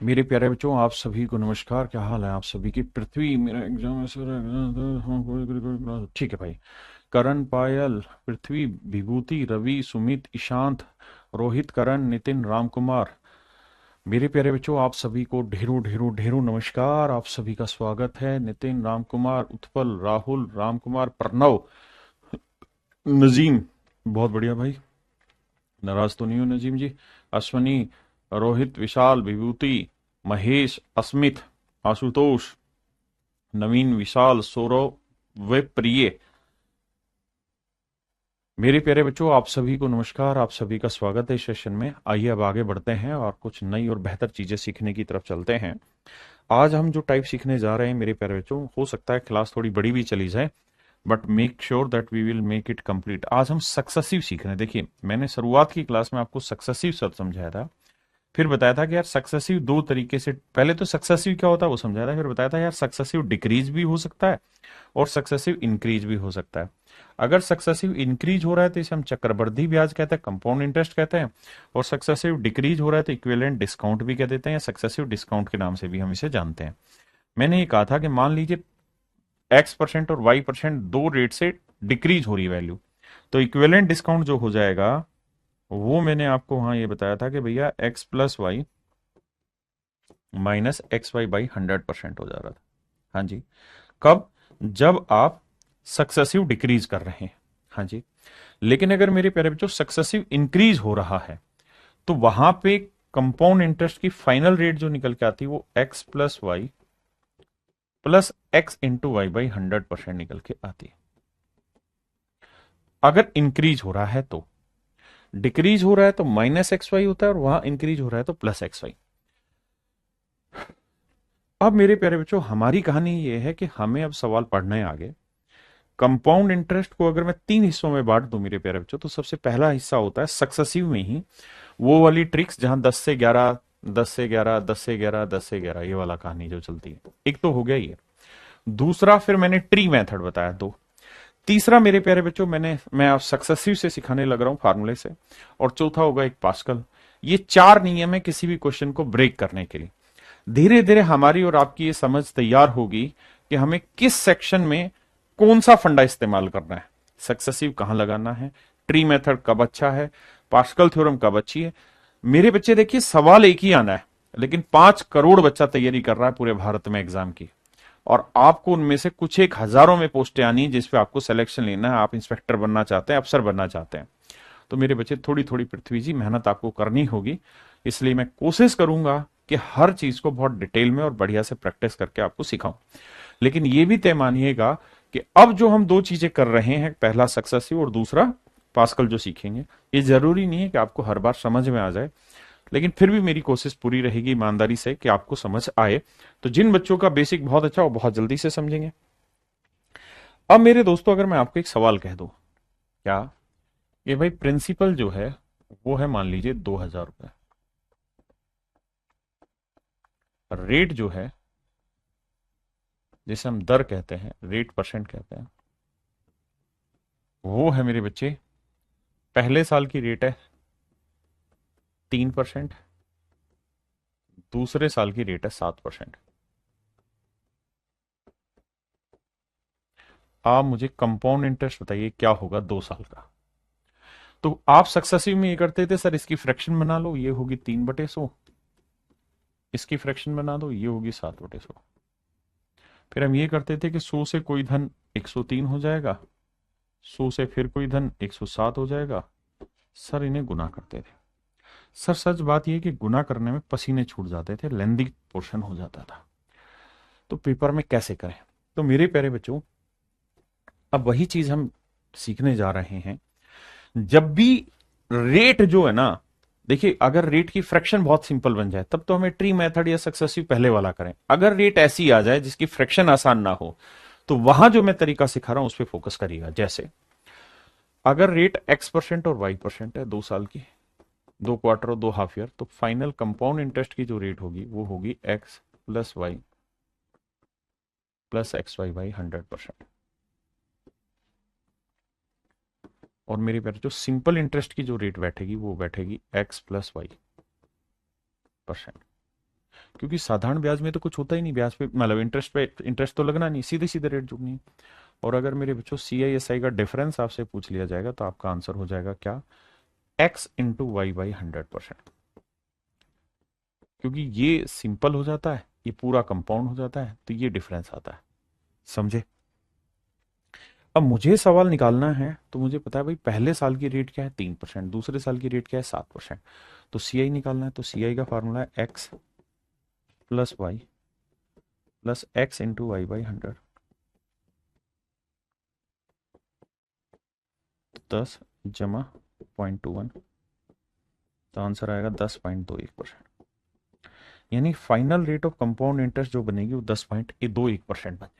मेरे प्यारे बच्चों, आप सभी को नमस्कार। क्या हाल है आप सभी की? पृथ्वी, मेरा एग्जाम ऐसे ठीक है भाई। करण, पायल, पृथ्वी, विभूति, रवि, सुमित, ईशांत, रोहित, करण, नितिन, रामकुमार। मेरे प्यारे बच्चों, आप सभी को ढेरों ढेरों ढेरों नमस्कार। आप सभी का स्वागत है। नितिन, रामकुमार, उत्पल, राहुल, रामकुमार, प्रणव, नजीम। बहुत बढ़िया भाई। नाराज तो नहीं हो नजीम जी? अश्वनी, रोहित, विशाल, विभूति, महेश, अस्मित, आशुतोष, नवीन, विशाल, सौरव व प्रिय। मेरे प्यारे बच्चों, आप सभी को नमस्कार। आप सभी का स्वागत है इस सेशन में। आइए अब आगे बढ़ते हैं और कुछ नई और बेहतर चीजें सीखने की तरफ चलते हैं। आज हम जो टाइप सीखने जा रहे हैं मेरे प्यारे बच्चों, हो सकता है क्लास थोड़ी बड़ी भी चली जाए, but make sure that we will make it complete. आज हम सक्सेसिव सीख रहे हैं। देखिए, मैंने शुरुआत की क्लास में आपको सक्सेसिव शब्द समझाया था, फिर बताया था कि यार सक्सेसिव दो तरीके से, पहले तो सक्सेसिव क्या होता है वो समझाया था, फिर बताया था यार सक्सेसिव डिक्रीज भी हो सकता है और सक्सेसिव इंक्रीज भी हो सकता है। अगर सक्सेसिव इंक्रीज हो रहा है तो इसे हम चक्रवृद्धि ब्याज कहते हैं, कंपाउंड इंटरेस्ट कहते हैं। और सक्सेसिव डिक्रीज हो रहा है तो इक्विवेलेंट डिस्काउंट भी कह देते हैं, या सक्सेसिव डिस्काउंट के नाम से भी हम इसे जानते हैं। मैंने ये कहा था कि मान लीजिए X% और Y% दो रेट से डिक्रीज हो रही वैल्यू, तो इक्विवेलेंट डिस्काउंट जो हो जाएगा वो मैंने आपको वहां ये बताया था कि भैया X+Y -XY/100% हो जा रहा था। हाँ जी। कब? जब आप सक्सेसिव डिक्रीज कर रहे हैं। हाँ जी। लेकिन अगर मेरे प्यारे बच्चों सक्सेसिव इंक्रीज हो रहा है तो वहां पे कंपाउंड इंटरेस्ट की फाइनल रेट जो निकल के आती है वो X+Y+X×Y/100% निकल के आती है। अगर इंक्रीज हो रहा है तो, डिक्रीज हो रहा है तो -XY होता है और वहां इंक्रीज हो रहा है तो +XY। अब मेरे प्यारे बच्चों, हमारी कहानी ये है कि हमें अब सवाल पढ़ना है आगे। कंपाउंड इंटरेस्ट को अगर मैं तीन हिस्सों में बांट दूं मेरे प्यारे बच्चों, तो सबसे पहला हिस्सा होता है सक्सेसिव में ही वो वाली ट्रिक्स जहां 10 से 11, 10 से 11, 10 से 11, 10 से 11, ये वाला कहानी जो चलती है। एक तो हो गया ये। दूसरा फिर मैंने ट्री मेथड बताया दो। तीसरा मेरे प्यारे बच्चों, मैं आप सक्सेसिव से सिखाने लग रहा हूं फार्मूले से। और चौथा होगा एक पास्कल। ये चार नियम है किसी भी क्वेश्चन को ब्रेक करने के लिए। धीरे धीरे हमारी और आपकी ये समझ तैयार होगी कि हमें किस सेक्शन में कौन सा फंडा इस्तेमाल करना है, सक्सेसिव कहां लगाना है, ट्री मेथड कब अच्छा है, पास्कल थ्योरम कब अच्छी है। मेरे बच्चे देखिए, सवाल एक ही आना है, लेकिन 5 करोड़ बच्चा तैयारी कर रहा है पूरे भारत में एग्जाम की। और आपको उनमें से कुछ एक हजारों में पोस्टें आनी है जिसपे आपको सिलेक्शन लेना है। आप इंस्पेक्टर बनना चाहते हैं, अफसर बनना चाहते हैं, तो मेरे बच्चे थोड़ी थोड़ी पृथ्वी जी मेहनत आपको करनी होगी। इसलिए मैं कोशिश करूंगा कि हर चीज को बहुत डिटेल में और बढ़िया से प्रैक्टिस करके आपको सिखाऊं। लेकिन ये भी तय मानिएगा कि अब जो हम दो चीजें कर रहे हैं, पहला सक्सेसिव और दूसरा पास्कल जो सीखेंगे, ये जरूरी नहीं है कि आपको हर बार समझ में आ जाए, लेकिन फिर भी मेरी कोशिश पूरी रहेगी ईमानदारी से कि आपको समझ आए। तो जिन बच्चों का बेसिक बहुत अच्छा वो बहुत जल्दी से समझेंगे। अब मेरे दोस्तों, अगर मैं आपको एक सवाल कह दूं, क्या ये भाई प्रिंसिपल जो है वो है मान लीजिए 2,000 रुपए, रेट जो है जिसे हम दर कहते हैं, रेट परसेंट कहते हैं, वो है मेरे बच्चे, पहले साल की रेट है 3%, दूसरे साल की रेट है 7%। आप मुझे कंपाउंड इंटरेस्ट बताइए क्या होगा 2 साल का। तो आप सक्सेसिव में ये करते थे, सर इसकी फ्रैक्शन बना लो, ये होगी 3/100, इसकी फ्रैक्शन बना दो, ये होगी 7/100। फिर हम ये करते थे कि 100 से कोई धन 103 हो जाएगा, 100 से फिर कोई धन 107 हो जाएगा। सर इन्हें गुना करते थे। सर सच बात यह कि गुना करने में पसीने छूट जाते थे, लेंदी पोर्शन हो जाता था, तो पेपर में कैसे करें। तो मेरे प्यारे बच्चों, अब वही चीज हम सीखने जा रहे हैं। जब भी रेट जो है ना, देखिए अगर रेट की फ्रैक्शन बहुत सिंपल बन जाए तब तो हमें ट्री मेथड या सक्सेसिव पहले वाला करें। अगर रेट ऐसी आ जाए जिसकी फ्रैक्शन आसान ना हो, तो वहां जो मैं तरीका सिखा रहा हूं उस पर फोकस करिएगा। जैसे अगर रेट X% और Y% है 2 साल की, 2 क्वार्टर और 2 हाफ ईयर, तो फाइनल कंपाउंड इंटरेस्ट की जो रेट होगी वो होगी X+Y+XY/100%। और मेरे प्यारे जो सिंपल इंटरेस्ट की जो रेट बैठेगी वो बैठेगी X+Y%। क्योंकि साधारण ब्याज में तो कुछ होता ही नहीं, ब्याज पे मतलब इंटरेस्ट पे इंटरेस्ट तो लगना नहीं, सीधे सीधे रेट जुड़नी है। और अगर मेरे बच्चों CISI का डिफरेंस आपसे पूछ लिया जाएगा तो आपका आंसर हो जाएगा क्या, X/Y/100%। क्योंकि ये सिंपल हो जाता है, ये पूरा कंपाउंड हो जाता है, तो ये डिफरेंस आता है। समझे? अब मुझे सवाल निकालना है तो मुझे पता है भाई पहले साल की रेट क्या है 3%, दूसरे साल की रेट क्या है 7%। तो CI निकालना है, तो CI का फार्मूला है X+Y+X×Y/100। 10 जमा 0.21, तो आंसर आएगा 10.21%। यानी final rate of compound interest जो बनेगी वो 10.21% बन जाएगी।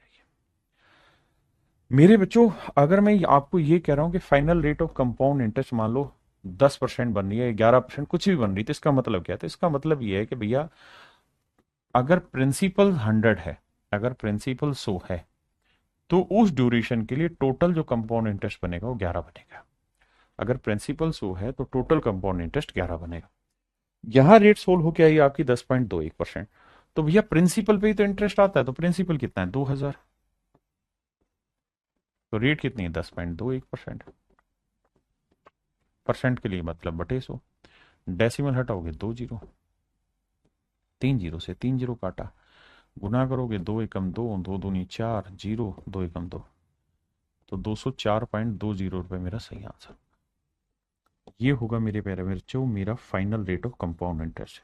मेरे बच्चों, अगर मैं आपको ये कह रहा हूं कि final rate of compound interest मान लो 10% बन रही है, 11%, कुछ भी बन रही है, तो इसका मतलब क्या है? तो इसका मतलब ये है कि भैया अगर प्रिंसिपल 100 है, अगर प्रिंसिपल 100 है, तो उस ड्यूरेशन के लिए टोटल जो कंपाउंड इंटरेस्ट बनेगा वो 11 बनेगा। अगर प्रिंसिपल 100 है तो टोटल कंपाउंड इंटरेस्ट 11 बनेगा। यहां रेट सोल्व होकर आई आपकी 10.21%। तो भैया प्रिंसिपल पे ही तो इंटरेस्ट आता है, तो प्रिंसिपल कितना है 2000, तो रेट कितनी है 10.21%। परसेंट के लिए मतलब बटे 100, डेसिमल हटाओगे 2 जीरो, 3 जीरो से 3 जीरो काटा, गुना करोगे 2 एकम 2, 2 दूनी 4, जीरो 2 एकम 2, तो 204.20 रुपए मेरा सही आंसर। ये होगा मेरे प्यारे बच्चों मेरा final rate of compound interest,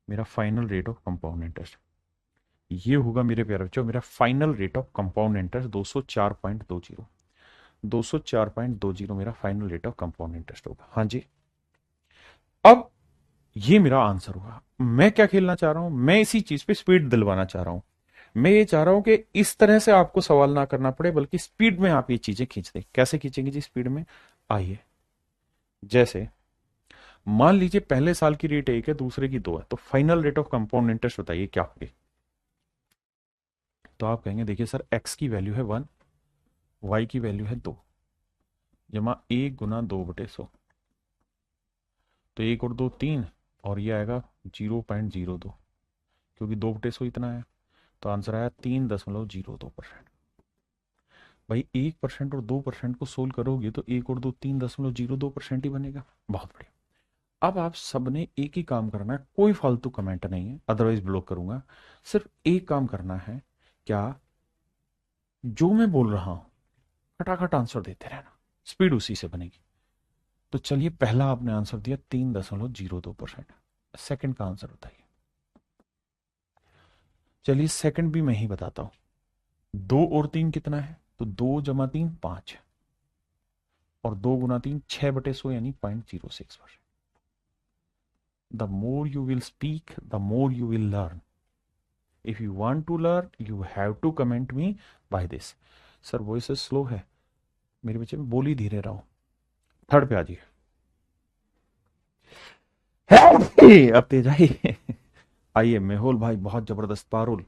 मेरा final rate of compound interest. ये होगा मेरे प्यारे बच्चों मेरा final rate of compound interest 204.20, 204.20 मेरा final rate of compound interest होगा। हाँ जी। अब ये मेरा आंसर होगा। मैं क्या खेलना चाह रहा हूं, मैं इसी चीज पे स्पीड दिलवाना चाह रहा हूं। मैं ये चाह रहा हूं कि इस तरह से आपको सवाल ना करना पड़े, बल्कि स्पीड में आप ये चीजें खींच दें। कैसे खींचेंगे जी स्पीड में? आइए, जैसे मान लीजिए पहले साल की रेट 1 है, दूसरे की 2 है, तो final rate of compound interest बताइए क्या होगी? तो आप कहेंगे देखिए सर, एक्स की वैल्यू है 1, वाई की वैल्यू है 2, जमा 1 × 2/100, तो 1 और 2 3, और ये आएगा 0.02, क्योंकि 2/100 इतना है, तो आंसर आया 3.02%। भाई 1% और 2% को सोल्व करोगे तो 1 और 2 3.02% ही बनेगा। बहुत बढ़िया। अब आप सबने एक ही काम करना है, कोई फालतू कमेंट नहीं है, अदरवाइज ब्लॉक करूंगा। सिर्फ एक काम करना है, क्या? जो मैं बोल रहा हूं खटाखट आंसर देते रहना, स्पीड उसी से बनेगी। तो चलिए, पहला आपने आंसर दिया 3.02%। सेकंड का आंसर बताइए। चलिए सेकंड भी मैं ही बताता हूं। 2 और 3 कितना है? तो 2 × 3 5, और 2 × 3 6/100, यानी 0.06%। The more you will speak, the more you will learn. If you want to learn, you have to comment me by this. Sir voice slow है मेरे बच्चे में, बोली धीरे रहो। थर्ड पे आ जाइए। अब तेज आई। आइए मेहुल भाई, बहुत जबरदस्त पारुल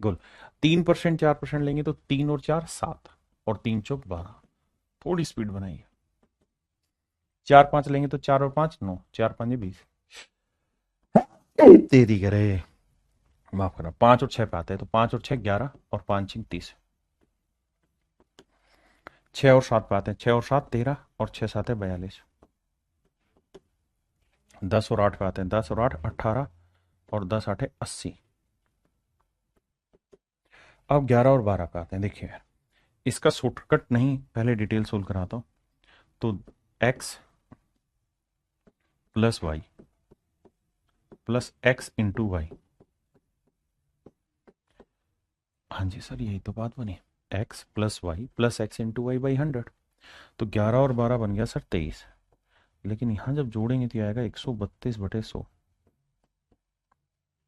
गुल। 3%, 4% लेंगे तो 3 और 4 7, और 3 × 4 = 12। थोड़ी स्पीड बनाइए। 4 5 लेंगे तो 4 और 5 9, 4 5 = 20। तेरी करे, माफ करना, 5 और 6 पे आते हैं, तो 5 और 6 = 11, और 5 × 6 = 30। 6 और 7 पे आते हैं, 6 और 7 = 13, और 6 × 7 = 42। 10 और 8 पे आते हैं, 10 और 8 = 18, और 10 × 8 = 80। अब 11 और 12 पे आते हैं। देखिए यार, इसका शॉर्टकट नहीं, पहले डिटेल सोल्व कराता हूं। तो X+Y+X×Y। हाँ जी सर, यही तो बात बनी। X+Y+X×Y/100। तो 11 और 12 बन गया सर 23। लेकिन यहां जब जोड़ेंगे तो आएगा 132/100।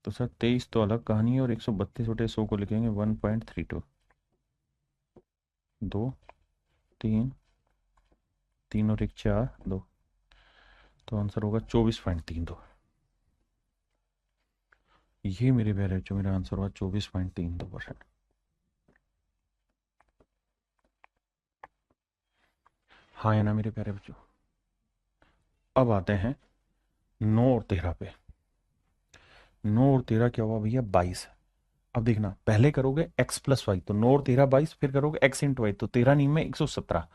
तो सर 23 तो अलग कहानी है, और 132/100 को लिखेंगे 1.32। 2 3, 3 और 1 4, 2, तो आंसर होगा 24.32। ये मेरे प्यारे बच्चों मेरा आंसर हुआ 24.32%। हाँ है ना मेरे प्यारे बच्चों? अब आते हैं 9 और 13 पे। 9 और 13 क्या हुआ भैया 22। अब देखना पहले करोगे x प्लस वाई तो 9 और 13 22, फिर करोगे x इंटू वाई तो 13 नहीं में 117,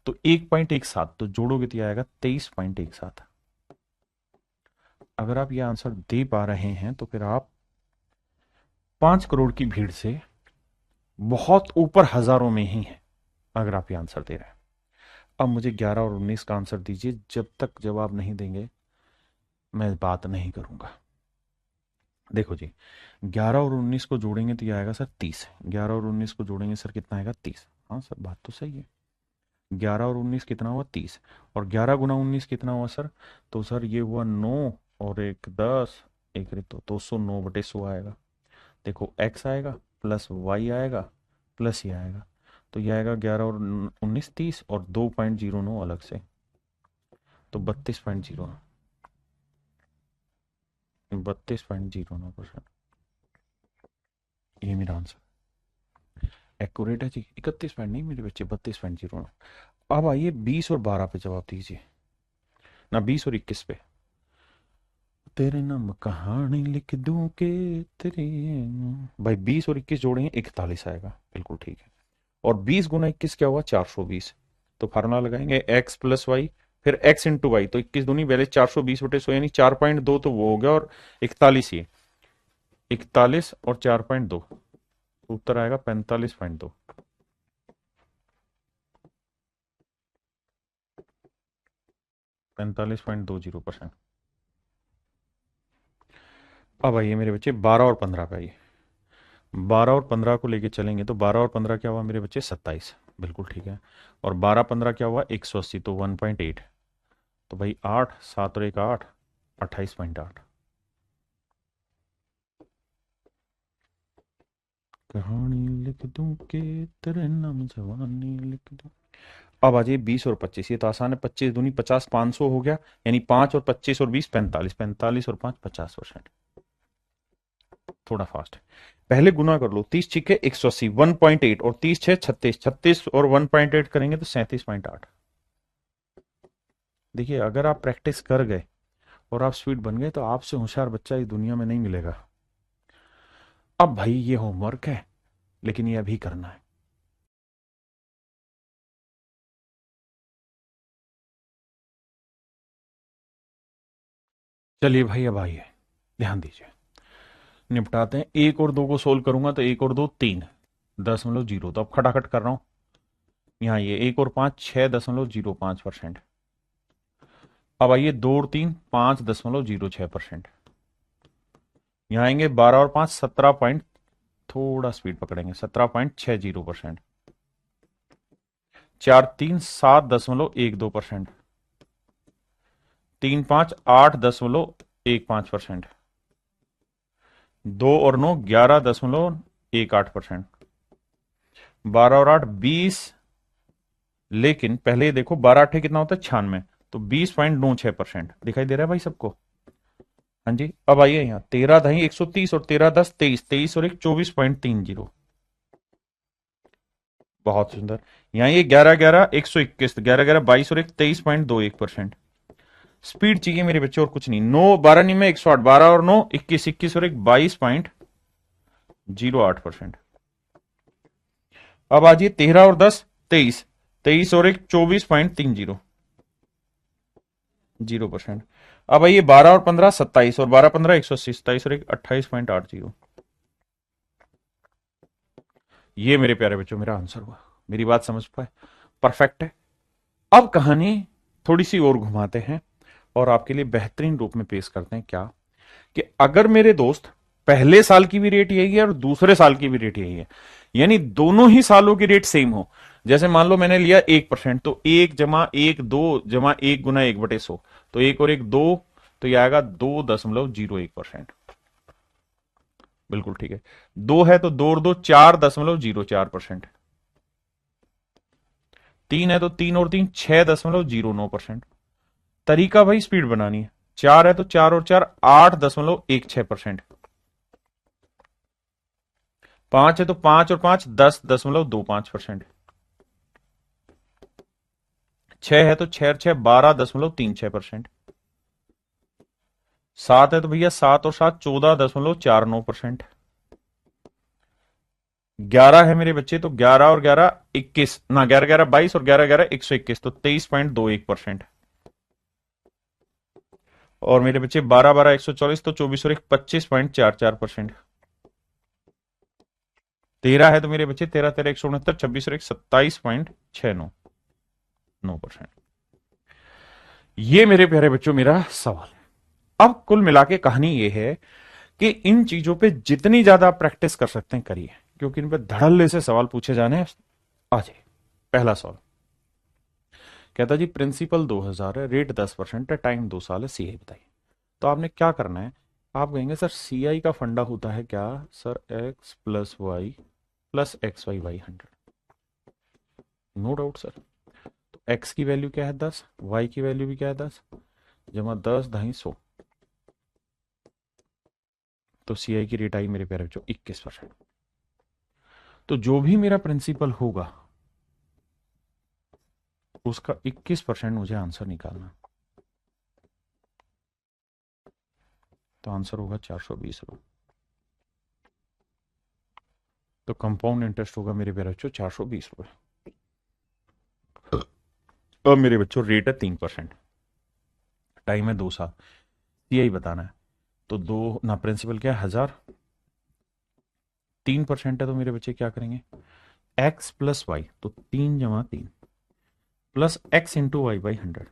तो 1.17 तो जोड़ोगे तो ये आएगा 23.17। अगर आप ये आंसर दे पा रहे हैं तो फिर आप 5 करोड़ की भीड़ से बहुत ऊपर हजारों में ही हैं, अगर आप ये आंसर दे रहे हैं। अब मुझे 11 और 19 का आंसर दीजिए, जब तक जवाब नहीं देंगे मैं बात नहीं करूंगा। देखो जी, 11 और 19 को जोड़ेंगे तो ये आएगा सर 30। 11 और 19 को जोड़ेंगे सर कितना आएगा 30। हाँ सर बात तो सही है। 11 और 19 कितना हुआ 30, और 11 गुना 19 कितना हुआ सर, तो सर ये हुआ 9 और एक 10, एक रे तो 209/100 आएगा। देखो x आएगा प्लस y आएगा प्लस ये आएगा, तो ये आएगा 11 और 19 30 और 2.09 अलग से, तो 32.09%। ये मेरा आंसर एक्यूरेट है जी। 31 पॉइंट नहीं मेरे बच्चे, 32.09। अब आइए 20 और 12 पे जवाब दीजिए, ना 20 और 21 पे। तेरे नाम कहानी लिख दूं के तेरे, भाई 20 और 21 जोड़ेंगे 41 आएगा, बिल्कुल ठीक है। और 20 गुना 21 क्या हुआ 420, तो फार्मूला लगाएंगे x प्लस वाई, फिर x इंटू वाई, तो 21 दूनी पहले 420/100 यानी 4.2, तो वो हो गया, और 41 ये 41 और 4.2, उत्तर आएगा 45.2। 45.20%। अब आइए मेरे बच्चे 12 और 15 पे आइए। 12 और 15 को लेके चलेंगे तो 12 और 15 क्या हुआ मेरे बच्चे 27, बिल्कुल ठीक है। और 12 15 क्या हुआ 180, तो 1.8, तो भाई 8 7 और 1 8, 28.8। कहानी लिख दूं के तेरे नाम जवानी लिख दूं। अब आ जाइए 20 और 25, ये तो आसान है। 25 दूनी 50, 500 हो गया, यानी 5 और 25 और 20 45, 45 और 5 50%। थोड़ा फास्ट है, पहले गुना कर लो। 30 छिके 180 1.8, और 30 छः 36, 36 और 1.8 करेंगे तो 37.8। देखिए अगर आप प्रैक्टिस कर गए और आप स्पीड बन गए तो आपसे होशियार बच्चा इस दुनिया में नहीं मिलेगा। अब भाई ये होमवर्क है, लेकिन ये अभी करना है। चलिए भाई अब आइए, ध्यान दीजिए, निपटाते हैं। 1 और 2 को सोल्व करूंगा तो 1 और 2 3.0, तो अब खटाखट कर रहा हूं। यहाँ ये 1 और 5 6.05%। अब आइए 2 और 3 5.06%। यहाँ आएंगे 12 और 5 17 पॉइंट, थोड़ा स्पीड पकड़ेंगे, 17.60%। 4 3 7.12%। 3 5 8.15%। 2 और 9 11.18%। 12 और 8 20, लेकिन पहले ये देखो 12 8 कितना होता है 96, तो 20.96% दिखाई दे रहा है भाई सबको। हाँ जी, अब आइए यहाँ 13 दही 130 और 13 10 23, 23 और 1 24.30। बहुत सुंदर। यहाँ ये 11 11 121, 11 11 22 और 1 23.21%। स्पीड चाहिए मेरे बच्चे और कुछ नहीं। 9 12 नहीं में 108, 12 और 9 21, 21 और 1 22.08%। अब आज ये 13 और 10 23, 23 और 1 24.30%। अब आइए 12 और 15 27, और 12 15 180, 27 और 1 28.80। ये मेरे प्यारे बच्चों मेरा आंसर हुआ। मेरी बात समझ पाए, परफेक्ट है। अब कहानी थोड़ी सी और घुमाते हैं और आपके लिए बेहतरीन रूप में पेश करते हैं। क्या कि अगर मेरे दोस्त पहले साल की भी रेट यही है और दूसरे साल की भी रेट यही है, यानी दोनों ही सालों की रेट सेम हो। जैसे मान लो मैंने लिया 1%, तो 1 जमा 1 2 जमा 1/100, तो 1 और 1 2, तो यह आएगा 2.01%। बिल्कुल ठीक है। 2 है तो 2 और 2 4.04%। 3 है तो 3 और 3 6.09%। तरीका भाई स्पीड बनानी है। 4 है तो 4 और 4 8.16%। 5 है तो 5 और 5 10.25%। 6 है तो 6 और 6 12.36%। 7 है तो भैया 7 और 7 14.49%। 11 है मेरे बच्चे, तो 11 और 11 21, ना 11 11 22 और 11 11 121, तो 23.21%। और मेरे बच्चे 12 12 144, तो 24 और 1 25.44%। 13 है तो मेरे बच्चे 13 13 169, 26 और 1 27.69%। ये मेरे प्यारे बच्चों मेरा सवाल है। अब कुल मिला के कहानी ये है कि इन चीजों पे जितनी ज्यादा आप प्रैक्टिस कर सकते हैं करिए, क्योंकि इन पे धड़ल्ले से सवाल पूछे जाने हैं। आ जाइए, पहला सवाल कहता जी प्रिंसिपल 2000 है, रेट 10% है, टाइम 2 साल है, सीआई बताइए। तो आपने क्या करना है, आप कहेंगे सर सीआई का फंडा होता है क्या, sir X plus Y plus X Y by 100। No doubt sir. तो एक्स की वैल्यू क्या है 10, वाई की वैल्यू भी क्या है 10, जमा 10 250, तो सीआई की रेट आई मेरे प्यारे बच्चों 21%। तो जो भी मेरा प्रिंसिपल होगा उसका 21% मुझे आंसर निकालना। तो आंसर होगा 420 रुपये। तो कंपाउंड इंटरेस्ट होगा मेरे प्यारे बच्चों 420 रुपये। अब मेरे बच्चों रेट है 3%, टाइम है 2 साल, सीआई बताना है। तो दो ना प्रिंसिपल क्या है 1000, 3% है तो मेरे बच्चे क्या करेंगे, एक्स प्लस वाई, तो 3 जमा 3 plus X into Y by 100,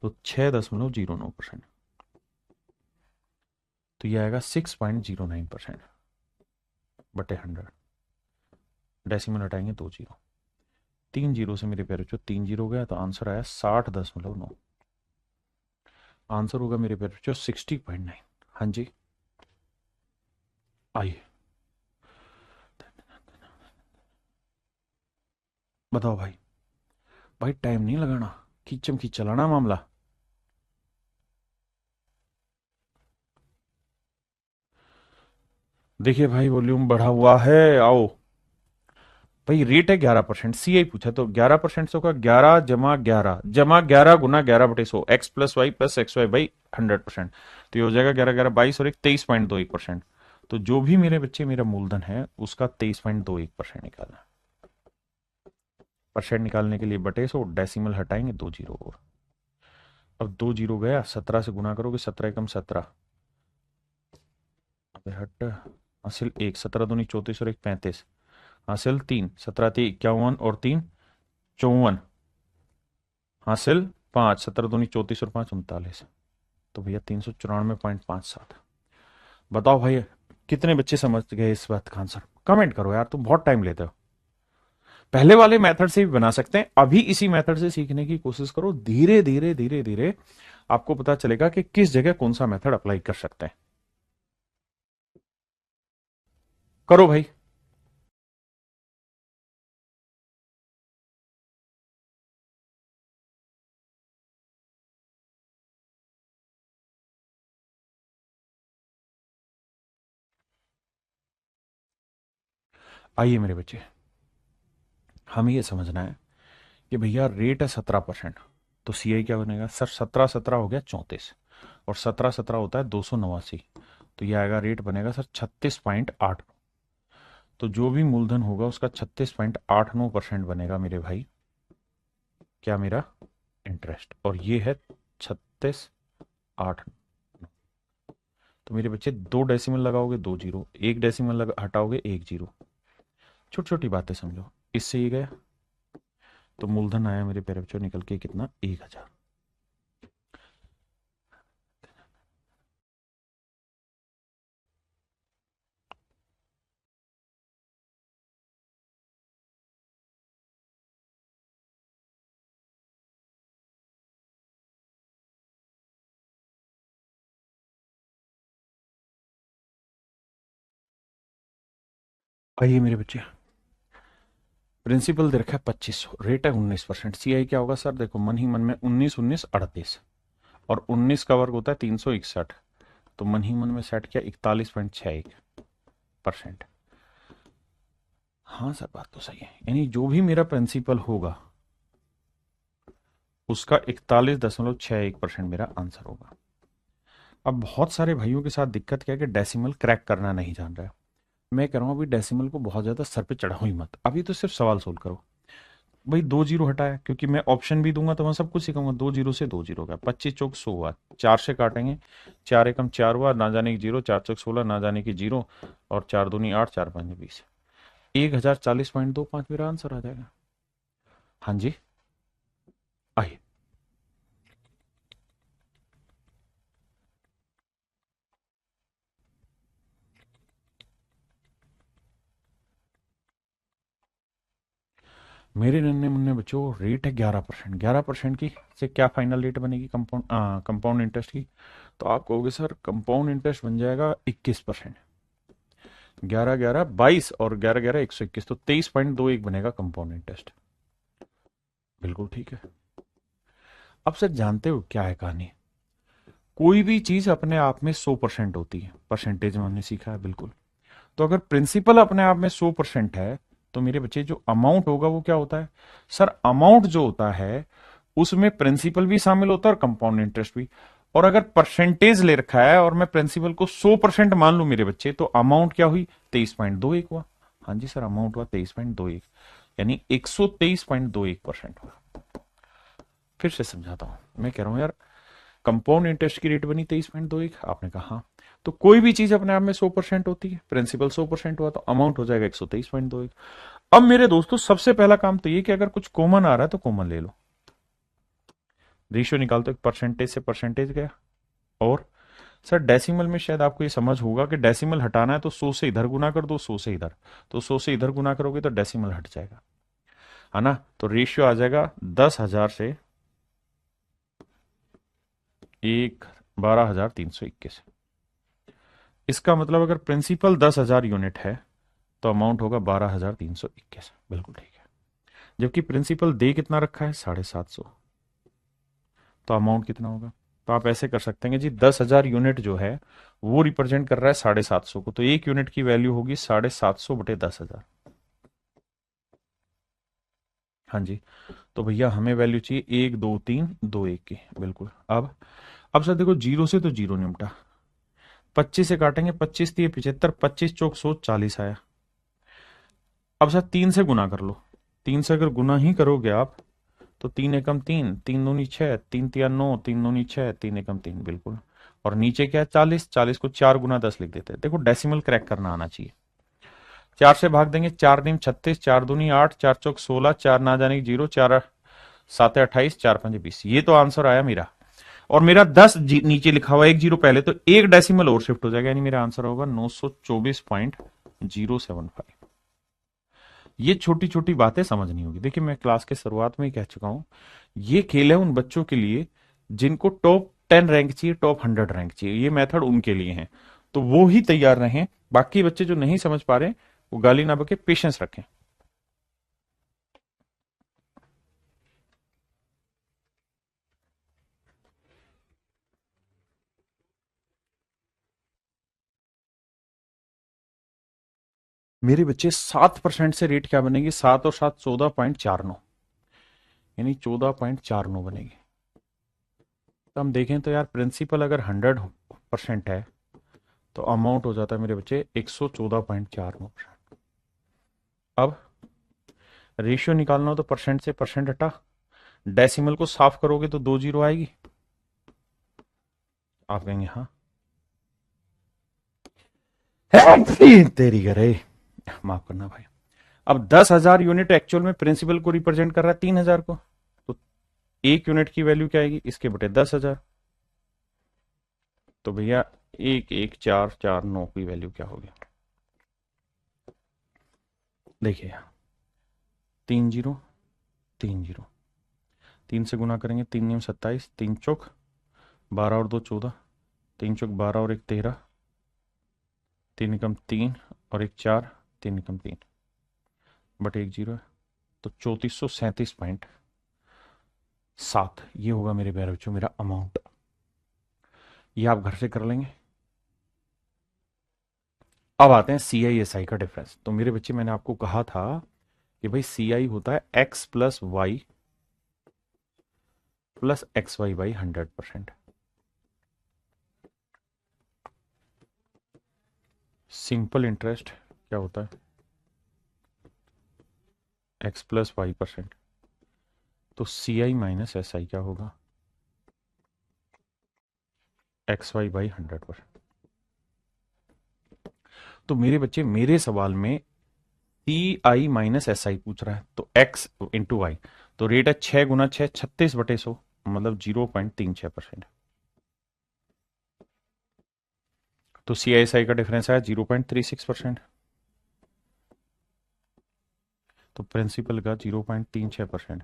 तो 6.09%। तो ये आएगा 6.09% बटे 100। डेसिमल हटाएंगे 2 जीरो, 3 जीरो से मेरे प्यारे बच्चों 3 जीरो गया, तो आंसर आया 60.9। आंसर होगा मेरे प्यारे बच्चों 60.9। हाँ जी, आइए बताओ भाई। भाई टाइम नहीं लगाना, खींचम खींच चलाना मामला। देखिए भाई वॉल्यूम बढ़ा हुआ है, आओ। भाई रेट है 11%, सीआई पूछा तो 11% से होगा 11 जमा 11 X plus Y plus X Y by 100%। तो ये हो जाएगा 11 11 22 और एक 23.21%। तो जो भी मेरे बच्चे मेरा मूलधन है उसका 23.21% निकालना। परसेंट निकालने के लिए बटे सो डेसिमल हटाएंगे 2 जीरो और। अब 2 जीरो गया, 17 से गुना करोगे, 17 एकम 17, हट हासिल 1, 17 दूनी 34 और 1 35, हासिल 3, 17 3 51 और 3 54, हासिल 5, 17 दूनी 34 और 5 39। तो भैया 394.57। बताओ भाई कितने बच्चे समझ गए इस बात का आंसर, कमेंट करो यार, तुम बहुत टाइम लेते हो। पहले वाले मेथड से भी बना सकते हैं, अभी इसी मेथड से सीखने की कोशिश करो, धीरे धीरे धीरे धीरे आपको पता चलेगा कि किस जगह कौन सा मेथड अप्लाई कर सकते हैं। करो भाई। आइए मेरे बच्चे, हमें यह समझना है कि भैया रेट है 17%, तो सीआई क्या बनेगा सर, 17 17 हो गया 34, और 17 17 होता है 289, तो यह आएगा रेट बनेगा सर 36.8। तो जो भी मूलधन होगा उसका 36.89% बनेगा मेरे भाई, क्या मेरा इंटरेस्ट, और ये है 36.8। तो मेरे बच्चे 2 डेसिमल लगाओगे 2 जीरो, 1 डेसिमल हटाओगे 1 जीरो, छोटी छोटी बातें समझो। इससे ये गया, तो मूलधन आया मेरे प्यारे बच्चों निकल के कितना, 1000। आइए मेरे बच्चे, प्रिंसिपल दे रखा है 2500, रेट है 19%, सीआई क्या होगा सर, देखो मन ही मन में 19 19 38, और 19 का वर्ग होता है 361, तो मन ही मन में सेट किया 41.61%। हाँ सर बात तो सही है, यानी जो भी मेरा प्रिंसिपल होगा उसका 41.61% मेरा आंसर होगा। अब बहुत सारे भाइयों के साथ दिक्कत क्या है कि डेसिमल क्रैक करना नहीं जान रहा है। मैं कह रहा हूं अभी डेसिमल को बहुत ज्यादा सर पे चढ़ाओ ही मत, अभी तो सिर्फ सवाल सोल्व करो। भाई 2 जीरो हटाया, क्योंकि मैं ऑप्शन भी दूंगा तो मैं सब कुछ सिखाऊंगा। 2 जीरो से 2 जीरो का 25 चौक 100 हुआ, 4 से काटेंगे, 4 एकम 4 हुआ, ना जाने की जीरो, 4 चौक 16, ना जाने की जीरो, और 4 दूनी 8, 4 5 20, 1040.25 मेरा आंसर आ जाएगा। हाँ जी, आइए। मेरे नन्हे मुन्ने बच्चों, रेट है 11%। 11% की से क्या फाइनल रेट बनेगी कंपाउंड इंटरेस्ट की? तो आप कहोगे सर कंपाउंड इंटरेस्ट बन जाएगा 21%। 11 11 22 और 11 11 121, तो 23.21 बनेगा कंपाउंड इंटरेस्ट। बिल्कुल ठीक है। अब सर जानते हो क्या है कहानी? कोई भी चीज अपने आप में 100% होती है, परसेंटेज में हमने सीखा है बिल्कुल। तो अगर प्रिंसिपल अपने आप में 100% है, तो मेरे बच्चे जो अमाउंट होगा वो क्या होता है? सर अमाउंट जो होता है उसमें प्रिंसिपल भी शामिल होता है और कंपाउंड इंटरेस्ट भी। और अगर परसेंटेज ले रखा है और मैं प्रिंसिपल को 100% मान लू मेरे बच्चे, तो अमाउंट क्या हुई? 23.21 हुआ। हाँ जी सर, अमाउंट हुआ 23.21, यानी 123.21% हुआ। फिर से समझाता हूं, मैं कह रहा हूं यार कंपाउंड इंटरेस्ट की रेट बनी 23.21, आपने कहा हाँ। तो कोई भी चीज अपने आप में 100% होती है, प्रिंसिपल 100% हुआ तो अमाउंट हो जाएगा 123.21। अब मेरे दोस्तों सबसे पहला काम तो ये कि अगर कुछ कॉमन आ रहा है तो कॉमन ले लो। रेशियो निकालते परसेंटेज से परसेंटेज गया। और सर डेसिमल में शायद आपको ये समझ होगा कि डेसिमल हटाना है तो 100 से इधर गुना कर दो, 100 से इधर। तो 100 से इधर गुना करोगे तो डेसिमल हट जाएगा, है ना? तो रेशियो आ जाएगा 10,000 से 12,321। इसका मतलब अगर प्रिंसिपल 10,000 यूनिट है तो अमाउंट होगा 12,321। बिल्कुल ठीक है। जबकि प्रिंसिपल दे कितना रखा है? 750। तो अमाउंट कितना होगा? तो आप ऐसे कर सकते हैं जी, 10,000 यूनिट जो है वो रिप्रेजेंट कर रहा है 750 को, तो एक यूनिट की वैल्यू होगी 750 बटे 10,000। हाँ जी। तो भैया हमें वैल्यू चाहिए 1 2 3 2 1 की। बिल्कुल। अब सर देखो, जीरो से तो जीरो निपटा, 25 से काटेंगे, 25 दिए 75, 25 चौक 100, 40 आया। अब सर 3 से गुना कर लो। 3 से अगर गुना ही करोगे आप, तो 3 एकम 3, 3 दूनी 6, 3 तिया 9, 3 दूनी 6, 3 एकम 3। बिल्कुल। और नीचे क्या है? 40। 40 को 4 गुना 10 लिख देते हैं। देखो डेसिमल क्रैक करना आना चाहिए। 4 से भाग देंगे, 4 दूनी 36, 4 दूनी 8, 4 चौक 16, 4 ना जाने की जीरो, 4 7 28, 4 5 20। ये तो आंसर आया मेरा। और मेरा 10 नीचे लिखा हुआ, एक जीरो पहले, तो एक डेसिमल और शिफ्ट हो जाएगा, यानी मेरा आंसर होगा 924.075। ये छोटी छोटी बातें समझनी होगी। देखिए मैं क्लास के शुरुआत में ही कह चुका हूं, ये खेल है उन बच्चों के लिए जिनको टॉप 10 रैंक चाहिए, टॉप 100 रैंक चाहिए। ये मेथड उनके लिए है, तो वो ही तैयार रहें। बाकी बच्चे जो नहीं समझ पा रहे वो गाली ना बके, पेशेंस रखें। मेरे बच्चे 7% से रेट क्या बनेगी? 7 और 7 14.49, यानी 14.49 बनेगी। तो हम देखें तो यार प्रिंसिपल अगर 100% है तो अमाउंट हो जाता है मेरे बच्चे 114.49%। अब रेशियो निकालना हो तो परसेंट से परसेंट हटा, डेसिमल को साफ करोगे तो 2 जीरो आएगी। आप कहेंगे हाँ तेरी करे, माफ करना भाई। अब 10,000 यूनिट एक्चुअल में प्रिंसिपल को रिप्रेजेंट कर रहा है 3,000 को, तो एक यूनिट की वैल्यू क्या आएगी? इसके बटे 10,000। तो भैया 1 1 4 4 9 की वैल्यू क्या होगी? देखिए 3 जीरो 3 जीरो, 3 से गुना करेंगे, 3 नियम 27, 3 चौक 12 और 2 14, 3 चौक 12 और 1 13, 3 एकम 3 और 1 4, 3 एकम 3 बटे 1 जीरो है। तो 3437, ये होगा मेरे प्यारे बच्चों मेरा अमाउंट। ये आप घर से कर लेंगे। अब आते हैं सी आई एस आई का डिफरेंस। तो मेरे बच्चे मैंने आपको कहा था कि भाई सी आई होता है X plus Y plus X Y by 100%। Simple interest क्या होता है? X plus Y percent. तो C I minus S I क्या होगा? X Y by 100%। तो मेरे बच्चे मेरे सवाल में सी आई माइनस एस आई पूछ रहा है, तो एक्स इंटू वाई, तो रेट है 6 गुना 6, 36/100, मतलब 0.36%। तो सी आई एस आई का डिफरेंस है 0.36%। तो प्रिंसिपल का 0.36%।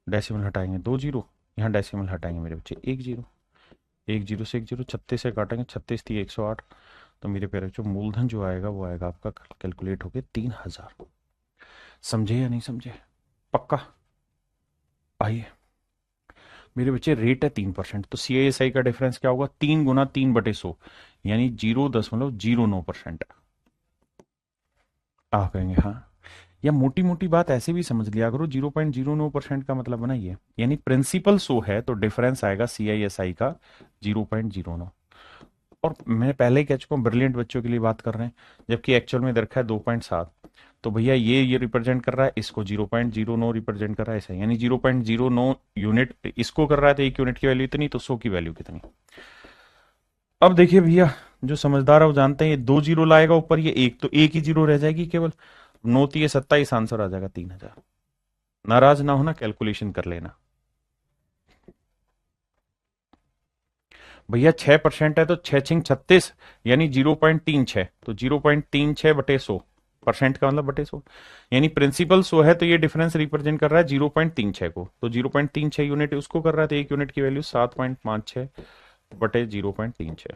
डेसिमल हटाएंगे 2 जीरो, यहाँ डेसिमल हटाएंगे मेरे बच्चे 1 जीरो। 1 जीरो से 1 जीरो, 36 से काटेंगे, 36 थी 108। तो मेरे प्यारे बच्चों मूलधन जो आएगा वो आएगा आपका कैलकुलेट होके 3,000। समझे या नहीं समझे? पक्का? आइए मेरे बच्चे, रेट है 3%, तो सी आई एस आई का डिफरेंस क्या होगा? 3 गुना 3/100, यानी 0.09%। आप कहेंगे हाँ, या मोटी मोटी बात ऐसे भी समझ लिया करो, 0.09% का मतलब बना ये, यानी प्रिंसिपल 100 है तो डिफरेंस आएगा सी आई एस आई का 0.09। और मैं पहले ही कह चुका हूँ ब्रिलियंट बच्चों के लिए बात कर रहे हैं, जबकि एक्चुअल में दरखा है 2.7। तो भैया ये रिप्रेजेंट कर रहा है, इसको 0.09 रिप्रेजेंट कर रहा है, ऐसा यानी 0.09 यूनिट इसको कर रहा है, तो 1 यूनिट की वैल्यू इतनी, तो 100 की वैल्यू कितनी। अब देखिए भैया, जो समझदार है वो जानते हैं ये 2 जीरो लाएगा ऊपर, ये एक, तो एक ही जीरो रह जाएगी केवल। 9×3 = 27, आंसर आ जाएगा 3,000। नाराज ना होना, कैलकुलेशन कर लेना भैया। 6% है तो 6×6 = 36, यानी 0.36, तो 0.36/100, परसेंट का मतलब बटे 100, यानी प्रिंसिपल 100 है तो ये डिफरेंस रिप्रेजेंट कर रहा है 0.36 को, तो 0.36 यूनिट उसको कर रहा है, तो 1 यूनिट की वैल्यू 7.56/0.36,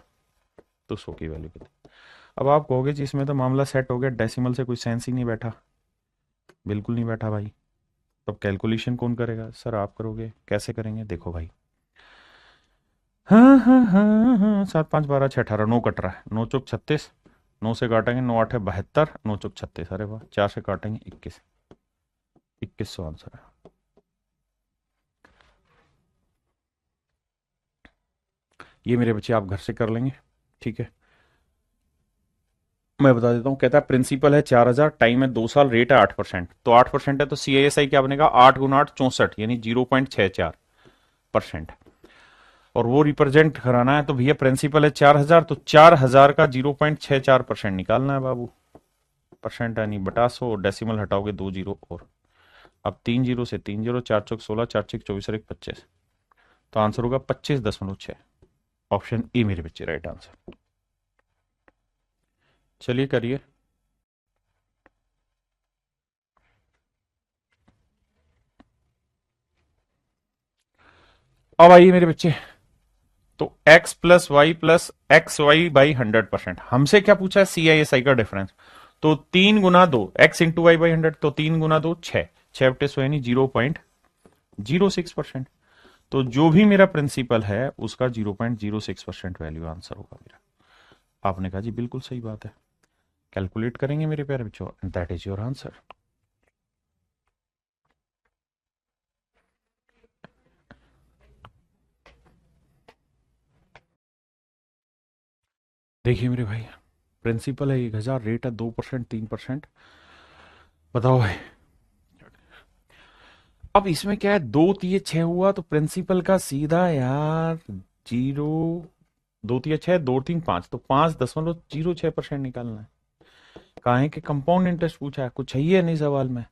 तो 100 की वैल्यू कितनी। अब आप कहोगे जी इसमें तो मामला सेट हो गया, डेसिमल से कोई सेंस ही नहीं बैठा। बिल्कुल नहीं बैठा भाई। तब कैलकुलेशन कौन करेगा? सर आप करोगे। कैसे करेंगे? देखो भाई, हाँ हाँ हाँ हाँ, 7×5 = 12, 6×18, 9 कट रहा है, 9×4 = 36, 9 से काटेंगे 9×8 = 72, 9×4 = 36, अरे वाह, 4 से काटेंगे 21, 2100 आंसर है। ये मेरे बच्चे आप घर से कर लेंगे, ठीक है। मैं बता देता हूँ, कहता है प्रिंसिपल है 4,000, टाइम है 2 साल, रेट है 8%, तो 8% है तो सी आई एस आई क्या बनेगा? 8×8 = 64, यानी 0.64%। और वो रिप्रेजेंट कराना है तो भैया प्रिंसिपल है 4,000, तो 4,000 का 0.64% निकालना है बाबू। परसेंट यानी बटा 100, डेसिमल हटाओगे 2 जीरो और। अब 3 जीरो से 3 जीरो, 4×4 = 16, 4×6 = 24 और 1 25, तो आंसर होगा 25.6। ऑप्शन ए मेरे बच्चे राइट आंसर। चलिए करिए। अब आइए मेरे बच्चे, तो x plus Y plus X Y by 100%, हमसे क्या पूछा है? सी आई एस आई का डिफरेंस। तो 3×2, x×y/100, तो 3×2 6, 6/100 यानी 0.06%। तो जो भी मेरा प्रिंसिपल है उसका 0.06% वैल्यू आंसर होगा मेरा। आपने कहा जी बिल्कुल सही बात है, कैलकुलेट करेंगे मेरे प्यारे बच्चों, दैट इज योर आंसर। देखिए मेरे भाई, प्रिंसिपल है 1,000, रेट है 2%, 3%। बताओ भाई, अब इसमें क्या है, 2×3 = 6 हुआ, तो प्रिंसिपल का सीधा यार जीरो, 2×3 = 6, 2×3 = 5, तो 5.06% निकालना है। कहा है कि कंपाउंड इंटरेस्ट पूछा है, कुछ है ही नहीं सवाल में,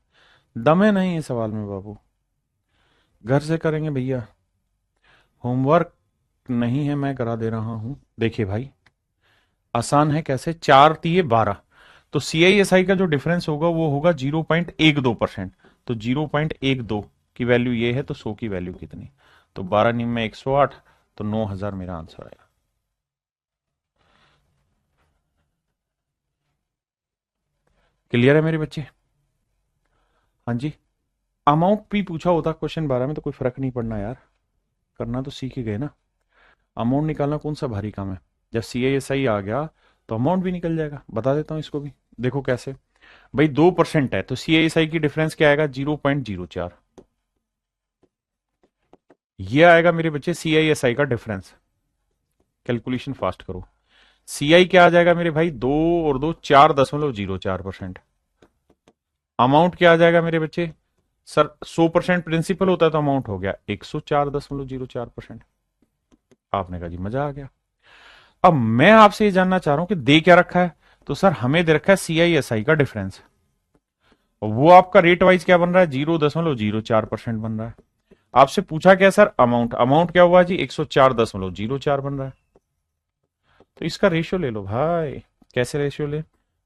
दम है नहीं है सवाल में बाबू। घर से करेंगे भैया, होमवर्क नहीं है, मैं करा दे रहा हूं। देखिए भाई, आसान है, कैसे? 4×3 = 12, तो सी आई एस आई का जो डिफरेंस होगा वो होगा 0.12%, तो 0.12 की वैल्यू ये है, तो 100 की वैल्यू कितनी? तो 12×9 = 108, तो 9,000 मेरा आंसर आएगा। क्लियर है मेरे बच्चे? हाँ जी। अमाउंट भी पूछा होता क्वेश्चन 12 में तो कोई फर्क नहीं पड़ना यार, करना तो सीख ही गए ना। अमाउंट निकालना कौन सा भारी काम है? जब सी आई एस आई आ गया तो अमाउंट भी निकल जाएगा। बता देता हूं इसको भी, देखो कैसे। भाई 2% है तो CISI की डिफरेंस क्या आएगा? 0.04। ये आएगा मेरे बच्चे CISI का डिफरेंस। कैलकुलेशन फास्ट करो। CI क्या आ जाएगा मेरे भाई? 2 और 2 4.04%। अमाउंट क्या आ जाएगा मेरे बच्चे? सर 100% प्रिंसिपल होता है तो अमाउंट हो गया 104.04%। आपने कहा जी मजा आ गया। अब मैं आपसे ये जानना चाह रहा हूं कि दे क्या रखा है? तो सर हमें दे रखा है CISI का डिफरेंस। वो आपका रेट वाइज क्या बन रहा है? 0.04% बन रहा है। आपसे पूछा क्या सर? अमाउंट। अमाउंट क्या हुआ जी? 104.04 बन रहा है। तो इसका रेशियो ले लो भाई। कैसे रेशियो ले?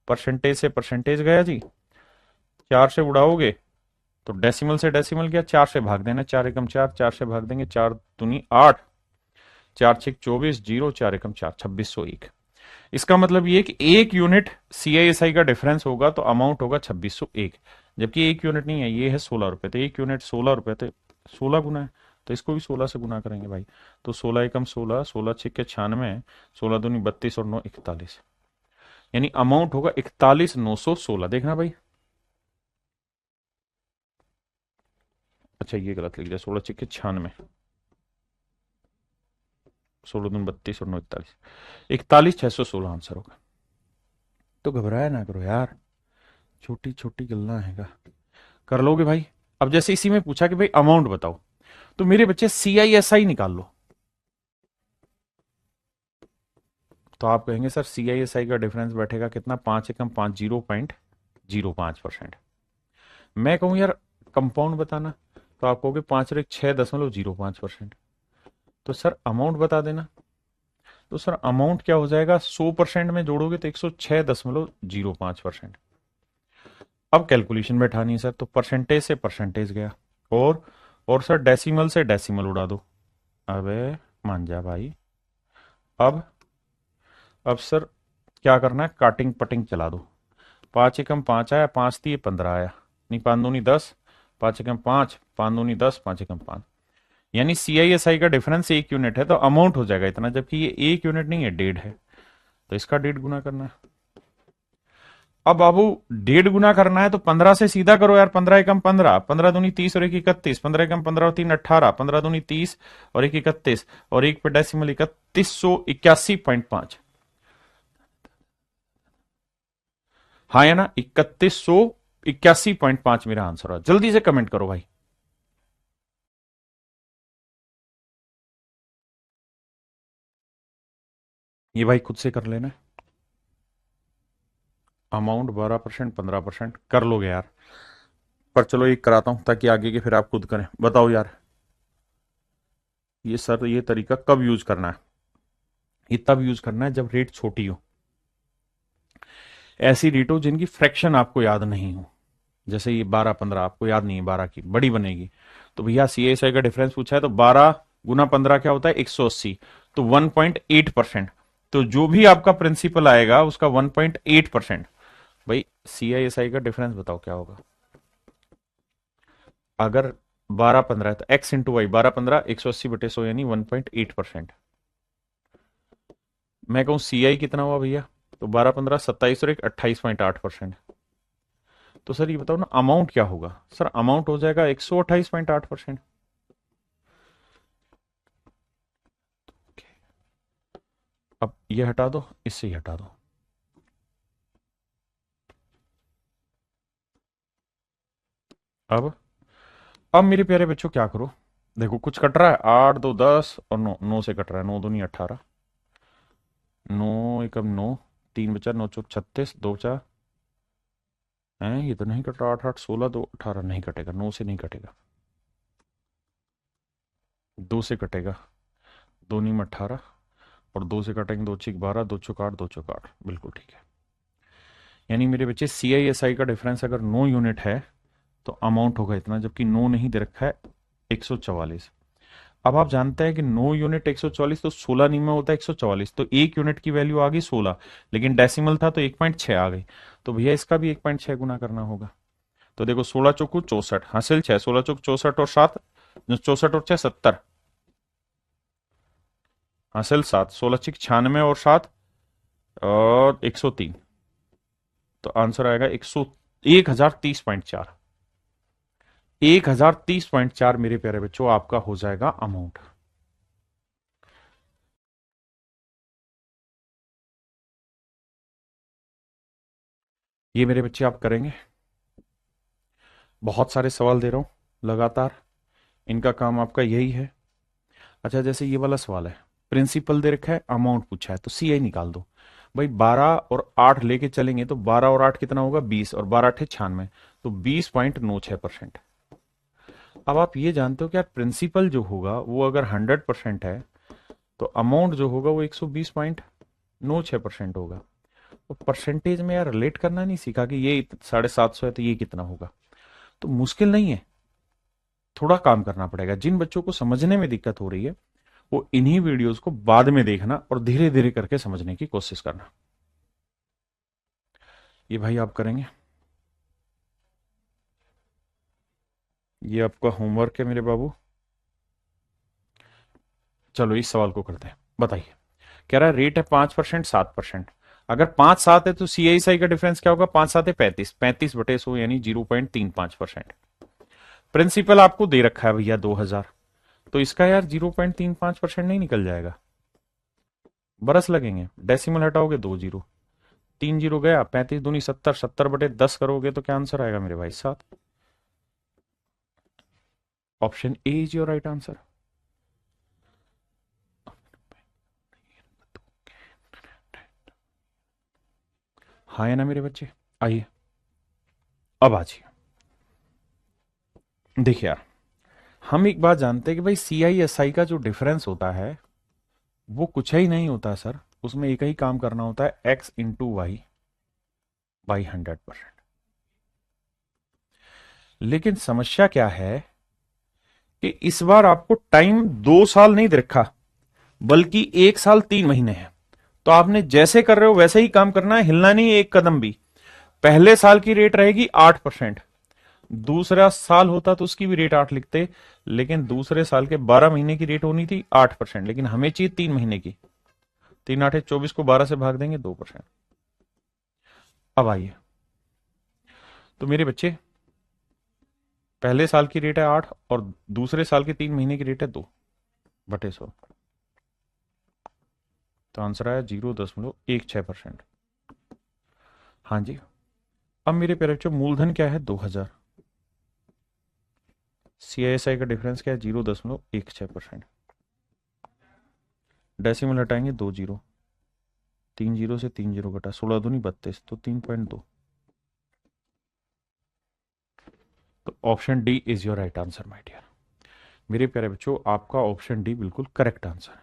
परसेंटेज से परसेंटेज गया जी, 4 से उड़ाओगे तो डेसिमल से डेसिमल गया, 4 से भाग देना, 4 एकम 4, 4 से भाग देंगे, 4 दूनी 8, 4 6 24, 0 4 एकम 4, 2601। इसका मतलब ये कि एक यूनिट CISI का डिफरेंस होगा तो अमाउंट होगा 2601। जबकि एक यूनिट नहीं है, ये है 16 रुपए, तो एक यूनिट 16 रुपए, तो 16 गुना है, तो इसको भी 16 से गुना करेंगे भाई। तो 16 एकम 16, 16 6 96, 16 दूनी 32 और 9 41, यानी अमाउंट होगा 41,916। देखना भाई, अच्छा ये गलत लिख दिया, 16 6 96, 16 दूनी 32 और 9 41, 41,616 आंसर होगा। तो घबराया ना करो यार, छोटी छोटी गलना हैगा, कर लोगे भाई। अब जैसे इसी में पूछा कि भाई अमाउंट बताओ, तो मेरे बच्चे CISI निकाल लो। तो आप कहेंगे सर CISI का डिफरेंस बैठेगा कितना? 5 एकम 5, 0.05%। मैं कहूं यार कंपाउंड बताना, तो आप कहोगे 5 और 1 6.05%। तो सर अमाउंट बता देना। तो सर अमाउंट क्या हो जाएगा? 100% में जोड़ोगे तो 106.05%। अब कैलकुलेशन बैठानी है सर, तो परसेंटेज से परसेंटेज गया, और सर डेसिमल से डेसिमल उड़ा दो। अबे मान जा भाई। अब अब सर क्या करना है? काटिंग पटिंग चला दो। 5 एकम 5 आया, 5 3 15 आया, नहीं 5 दूनी 10, 5 एकम 5, 5 दूनी 10, 5 एकम 5, यानी CISI का डिफरेंस 1 यूनिट है तो अमाउंट हो जाएगा इतना, जबकि ये 1 यूनिट नहीं है, 1.5 है, तो इसका 1.5 गुना करना है। अब बाबू 1.5 गुना करना है तो 15 से सीधा करो यार। 15 एकम 15, 15 दूनी 30 और 1 31, 15 एकम 15 और 3 18, 15 दूनी 30 और 1 31, और एक पे डेसिमल 3181.5। हाँ या ना? 3181.5 मेरा आंसर है। जल्दी से कमेंट करो भाई। ये भाई खुद से कर लेना। अमाउंट 12%, 15% कर लोगे यार, पर चलो एक कराता हूं ताकि आगे के फिर आप खुद करें। बताओ यार, ये सर ये तरीका कब यूज करना है? ये तब यूज करना है जब रेट छोटी हो, ऐसी रेट हो जिनकी फ्रैक्शन आपको याद नहीं हो। जैसे ये 12 15 आपको याद नहीं है, 12 की बड़ी बनेगी, तो भैया CISI का डिफरेंस पूछा है तो 12 गुना 15 क्या होता है? 180, तो 1.8%। तो जो भी आपका प्रिंसिपल आएगा उसका 1.8%। भाई CISI का डिफरेंस बताओ क्या होगा? अगर 12 15 है तो x×y, 12 15 180/100 यानी 1.8%। मैं कहूं CI कितना हुआ भैया? तो 12 15 27 और 1 28.8%। तो सर ये बताओ ना अमाउंट क्या होगा? सर अमाउंट हो जाएगा 128.8%। अब ये हटा दो, इससे ही हटा दो। अब मेरे प्यारे बच्चों क्या करो? देखो कुछ कट रहा है, 8 2 10 और 9 से कट रहा है, 9 दूनी 18, 9 एकम 9, 3 बचा, 9 चौक 36, 2 4 है, ये तो नहीं कट रहा। 8 8 16 2 18 नहीं कटेगा, 9 से नहीं कटेगा, 2 से कटेगा, 2 नीम 18, और 2 से कटेंगे, 2 6 12, 2 चौक 8, 2 चौक 8, बिल्कुल ठीक है। यानी मेरे बच्चे CISI का डिफरेंस अगर 9 यूनिट है तो अमाउंट होगा इतना, जबकि 9 नहीं दे रखा है, 144। अब आप जानते हैं कि 9 यूनिट 144, तो 16 नीम में होता है 144, तो एक यूनिट की वैल्यू आ गई 16, लेकिन डेसिमल था तो 1.6 आ गई, तो भैया इसका भी 1.6 गुना करना होगा। तो देखो 16 चौकू 64, हासिल 6, 16 चौक 64 और 7, 64 और 6 70, हासिल 7, 16 6 96 और 7 और 103, तो आंसर आएगा 1030.4। 1030.4 मेरे प्यारे बच्चों आपका हो जाएगा अमाउंट। ये मेरे बच्चे आप करेंगे। बहुत सारे सवाल दे रहा हूं लगातार, इनका काम आपका यही है। अच्छा, जैसे ये वाला सवाल है, प्रिंसिपल दे रखा है, अमाउंट पूछा है, तो सीआई निकाल दो। भाई 12 और 8 लेके चलेंगे तो 12 और 8 कितना होगा, 20, और 12 8 96, तो 20.96%। अब आप ये जानते हो कि यार प्रिंसिपल जो होगा वो अगर 100% है तो अमाउंट जो होगा वो 120.96% होगा। तो परसेंटेज में यार रिलेट करना नहीं सीखा कि ये 750 है तो ये कितना होगा। तो मुश्किल नहीं है, थोड़ा काम करना पड़ेगा। जिन बच्चों को समझने में दिक्कत हो रही है वो इन्हीं वीडियोस को बाद में देखना और धीरे धीरे करके समझने की कोशिश करना। ये भाई आप करेंगे, ये आपका होमवर्क है मेरे बाबू। चलो इस सवाल को करते हैं, बताइए। कह रहा है रेट है 5%, 7%। अगर 5-7 है तो सीआईएसआई का डिफरेंस क्या होगा, 5-7 है 35, 35/100 यानी 0.35%। प्रिंसिपल आपको दे रखा है भैया 2000, तो इसका यार 0.35% नहीं निकल जाएगा, बरस लगेंगे। डेसिमल हटाओगे 2 जीरो, 3 जीरो गया, 35 दूनी 70, 70/10 करोगे तो क्या आंसर आएगा मेरे भाई, 7। Option A is your right answer. हाँ है ना मेरे बच्चे। आइए अब आ जाइए। देखिए यार, हम एक बात जानते हैं कि भाई सीआईएसआई का जो डिफरेंस होता है वो कुछ ही नहीं होता सर, उसमें एक ही काम करना होता है, एक्स इंटू वाई बाई 100%। लेकिन समस्या क्या है कि इस बार आपको टाइम 2 साल नहीं दे रखा, बल्कि 1 साल 3 महीने है। तो आपने जैसे कर रहे हो वैसे ही काम करना है, हिलना नहीं एक कदम भी। पहले साल की रेट रहेगी 8%, दूसरा साल होता तो उसकी भी रेट 8 लिखते, लेकिन दूसरे साल के 12 महीने की रेट होनी थी 8%, लेकिन हमें चाहिए 3 महीने की। 3 8 24 को 12 से भाग देंगे 2%। अब आइए, तो मेरे बच्चे पहले साल की रेट है 8 और दूसरे साल के 3 महीने की रेट है 2/100, तो आंसर आया 0.16%। हाँ जी। अब मेरे प्यारे बच्चों मूलधन क्या है, 2000। सीआईएसआई का डिफरेंस क्या है, 0.16%। डेसिमल हटाएंगे 2 जीरो, 3 जीरो से 3 जीरो घटा, 16 दूनी 32, तो 3.2। तो option D is your right answer my dear. मेरे प्यारे बच्चों आपका ऑप्शन डी बिल्कुल करेक्ट आंसर है।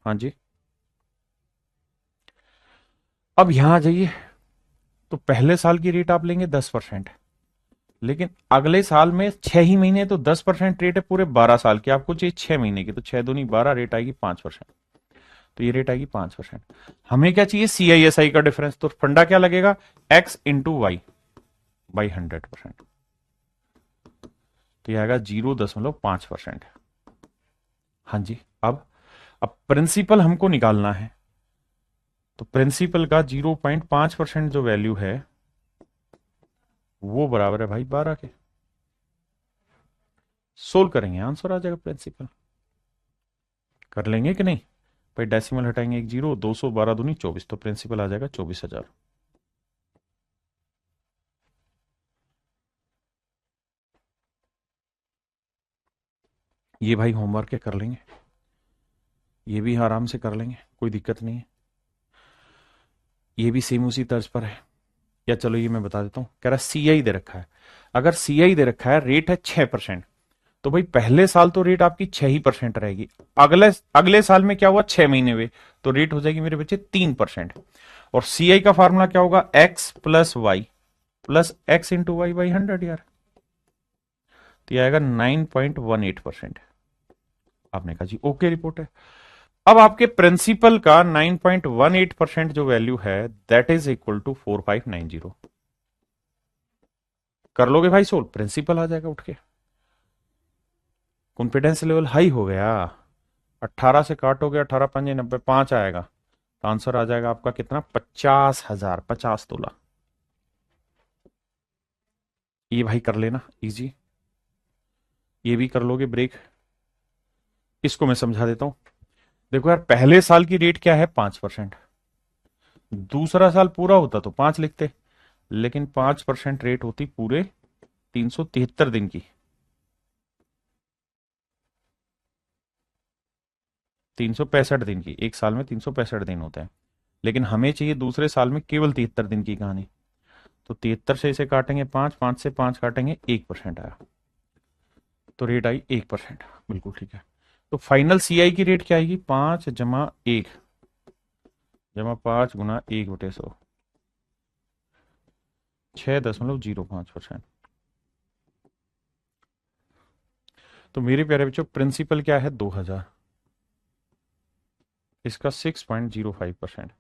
हाँ जी। अब यहां आ जाइए, तो पहले साल की रेट आप लेंगे 10%, लेकिन अगले साल में 6 ही महीने, तो 10% रेट है पूरे 12 साल की, आपको चाहिए 6 महीने की, तो 6 दूनी 12, रेट आएगी 5%। तो ये रेट आएगी 5%। हमें क्या चाहिए, सीआईएसआई का डिफरेंस, तो फंडा क्या लगेगा, एक्स इंटू वाई बाई 100%, तो ये आएगा 0.5%। हाँ जी। अब प्रिंसिपल हमको निकालना है, तो प्रिंसिपल का 0.5% जो वैल्यू है वो बराबर है भाई 12 के। सोल्व करेंगे, आंसर आ जाएगा प्रिंसिपल। कर लेंगे कि नहीं भाई, डेसिमल हटाएंगे 1 जीरो, 212 दूनी 24, तो प्रिंसिपल आ जाएगा 24,000। ये भाई होमवर्क है, कर लेंगे, ये भी आराम से कर लेंगे, कोई दिक्कत नहीं है। ये भी सेम उसी तर्ज पर है। या चलो ये मैं बता देता हूं, कह रहा सीआई दे रखा है। अगर सीआई दे रखा है, रेट है 6%, तो भाई पहले साल तो रेट आपकी 6% रहेगी। अगले अगले साल में क्या हुआ, 6 महीने हुए, तो रेट हो जाएगी मेरे बच्चे 3%। और सीआई का फार्मूला क्या होगा, X plus Y plus X into Y by 100 यार, तो ये आएगा 9.18%। आपने कहा जी ओके, रिपोर्ट है। अब आपके प्रिंसिपल का 9.18% जो वैल्यू है, दैट इज इक्वल टू 4590। कर लोगे भाई सोल्व, प्रिंसिपल आ जाएगा उठ के। कॉन्फिडेंस लेवल हाई हो गया। 18 से काटोगे, 18 5 90, 5 आएगा, तो आंसर आ जाएगा आपका कितना, 50,000, 50 तोला। ये भाई कर लेना इजी, ये भी कर लोगे ब्रेक। इसको मैं समझा देता हूं। देखो यार, पहले साल की रेट क्या है? 5%। दूसरा साल पूरा होता तो 5 लिखते, लेकिन 5% रेट होती पूरे 373 दिन की। 365 दिन की, एक साल में 365 दिन होते हैं, लेकिन हमें चाहिए दूसरे साल में केवल 73 दिन की कहानी। तो 73 से इसे काटेंगे 5, 5 से 5 काटेंगे, 1% आया, तो रेट आई 1%। बिल्कुल ठीक है। तो फाइनल सीआई की रेट क्या आएगी? 5 + 1 जमा 5 × 1/100, 6.05%। तो मेरे प्यारे बच्चों, प्रिंसिपल क्या है? 2000, इसका 6.05%।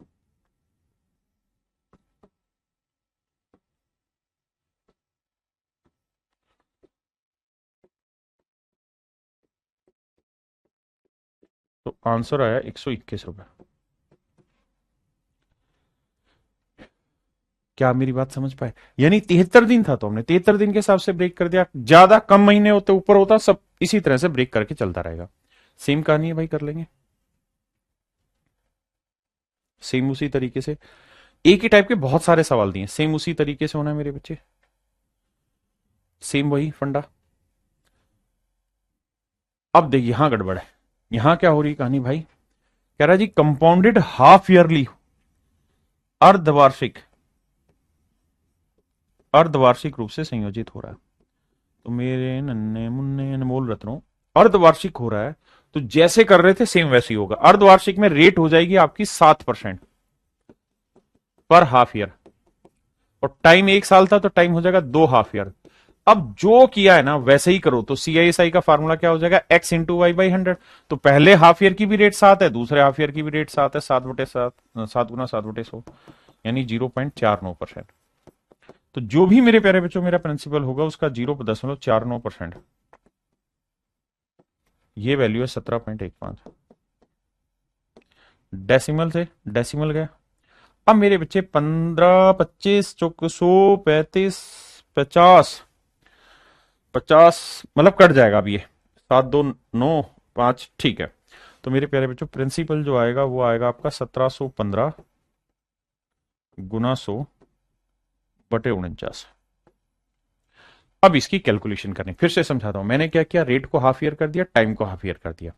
तो आंसर आया 121 रुपए। क्या आप मेरी बात समझ पाए? यानी 73 दिन था तो हमने 73 दिन के हिसाब से ब्रेक कर दिया। ज्यादा कम महीने होते, ऊपर होता, सब इसी तरह से ब्रेक करके चलता रहेगा। सेम कहानी है भाई, कर लेंगे सेम उसी तरीके से। एक ही टाइप के बहुत सारे सवाल दिए, सेम उसी तरीके से होना है मेरे बच्चे, सेम वही फंडा। अब देखिए, यहां गड़बड़ है। यहां क्या हो रही कहानी भाई? कह रहा जी कंपाउंडेड हाफ ईयरली, अर्धवार्षिक, अर्धवार्षिक रूप से संयोजित हो रहा है। तो मेरे नन्हे मुन्ने अनमोल रत्नों, अर्धवार्षिक हो रहा है, तो जैसे कर रहे थे सेम वैसे ही होगा। अर्धवार्षिक में रेट हो जाएगी आपकी 7% पर हाफ ईयर, और टाइम 1 साल था तो टाइम हो जाएगा 2 हाफ ईयर। अब जो किया है ना वैसे ही करो, तो सीआईएसआई का फार्मूला क्या हो जाएगा? x into Y by 100। तो पहले हाफ ईयर की भी रेट 7 है, दूसरे हाफ ईयर की भी रेट 7 है, 7/7, 7 × 7/100, यानी 0.49%। तो जो भी मेरे प्यारे बच्चों मेरा प्रिंसिपल होगा उसका 0.49%, ये वैल्यू है 17.15। डेसिमल से डेसिमल गया। अब मेरे बच्चे 15, 25, 100, 35, 50, 50 मतलब कट जाएगा अब ये, 7, 2, 9, 5, ठीक है। तो मेरे प्यारे बच्चों, प्रिंसिपल जो आएगा वो आएगा आपका 1715 × 100/49। अब इसकी कैलकुलेशन करनी, फिर से समझाता हूं। मैंने क्या किया? रेट को हाफ ईयर कर दिया, टाइम को हाफ ईयर कर दिया।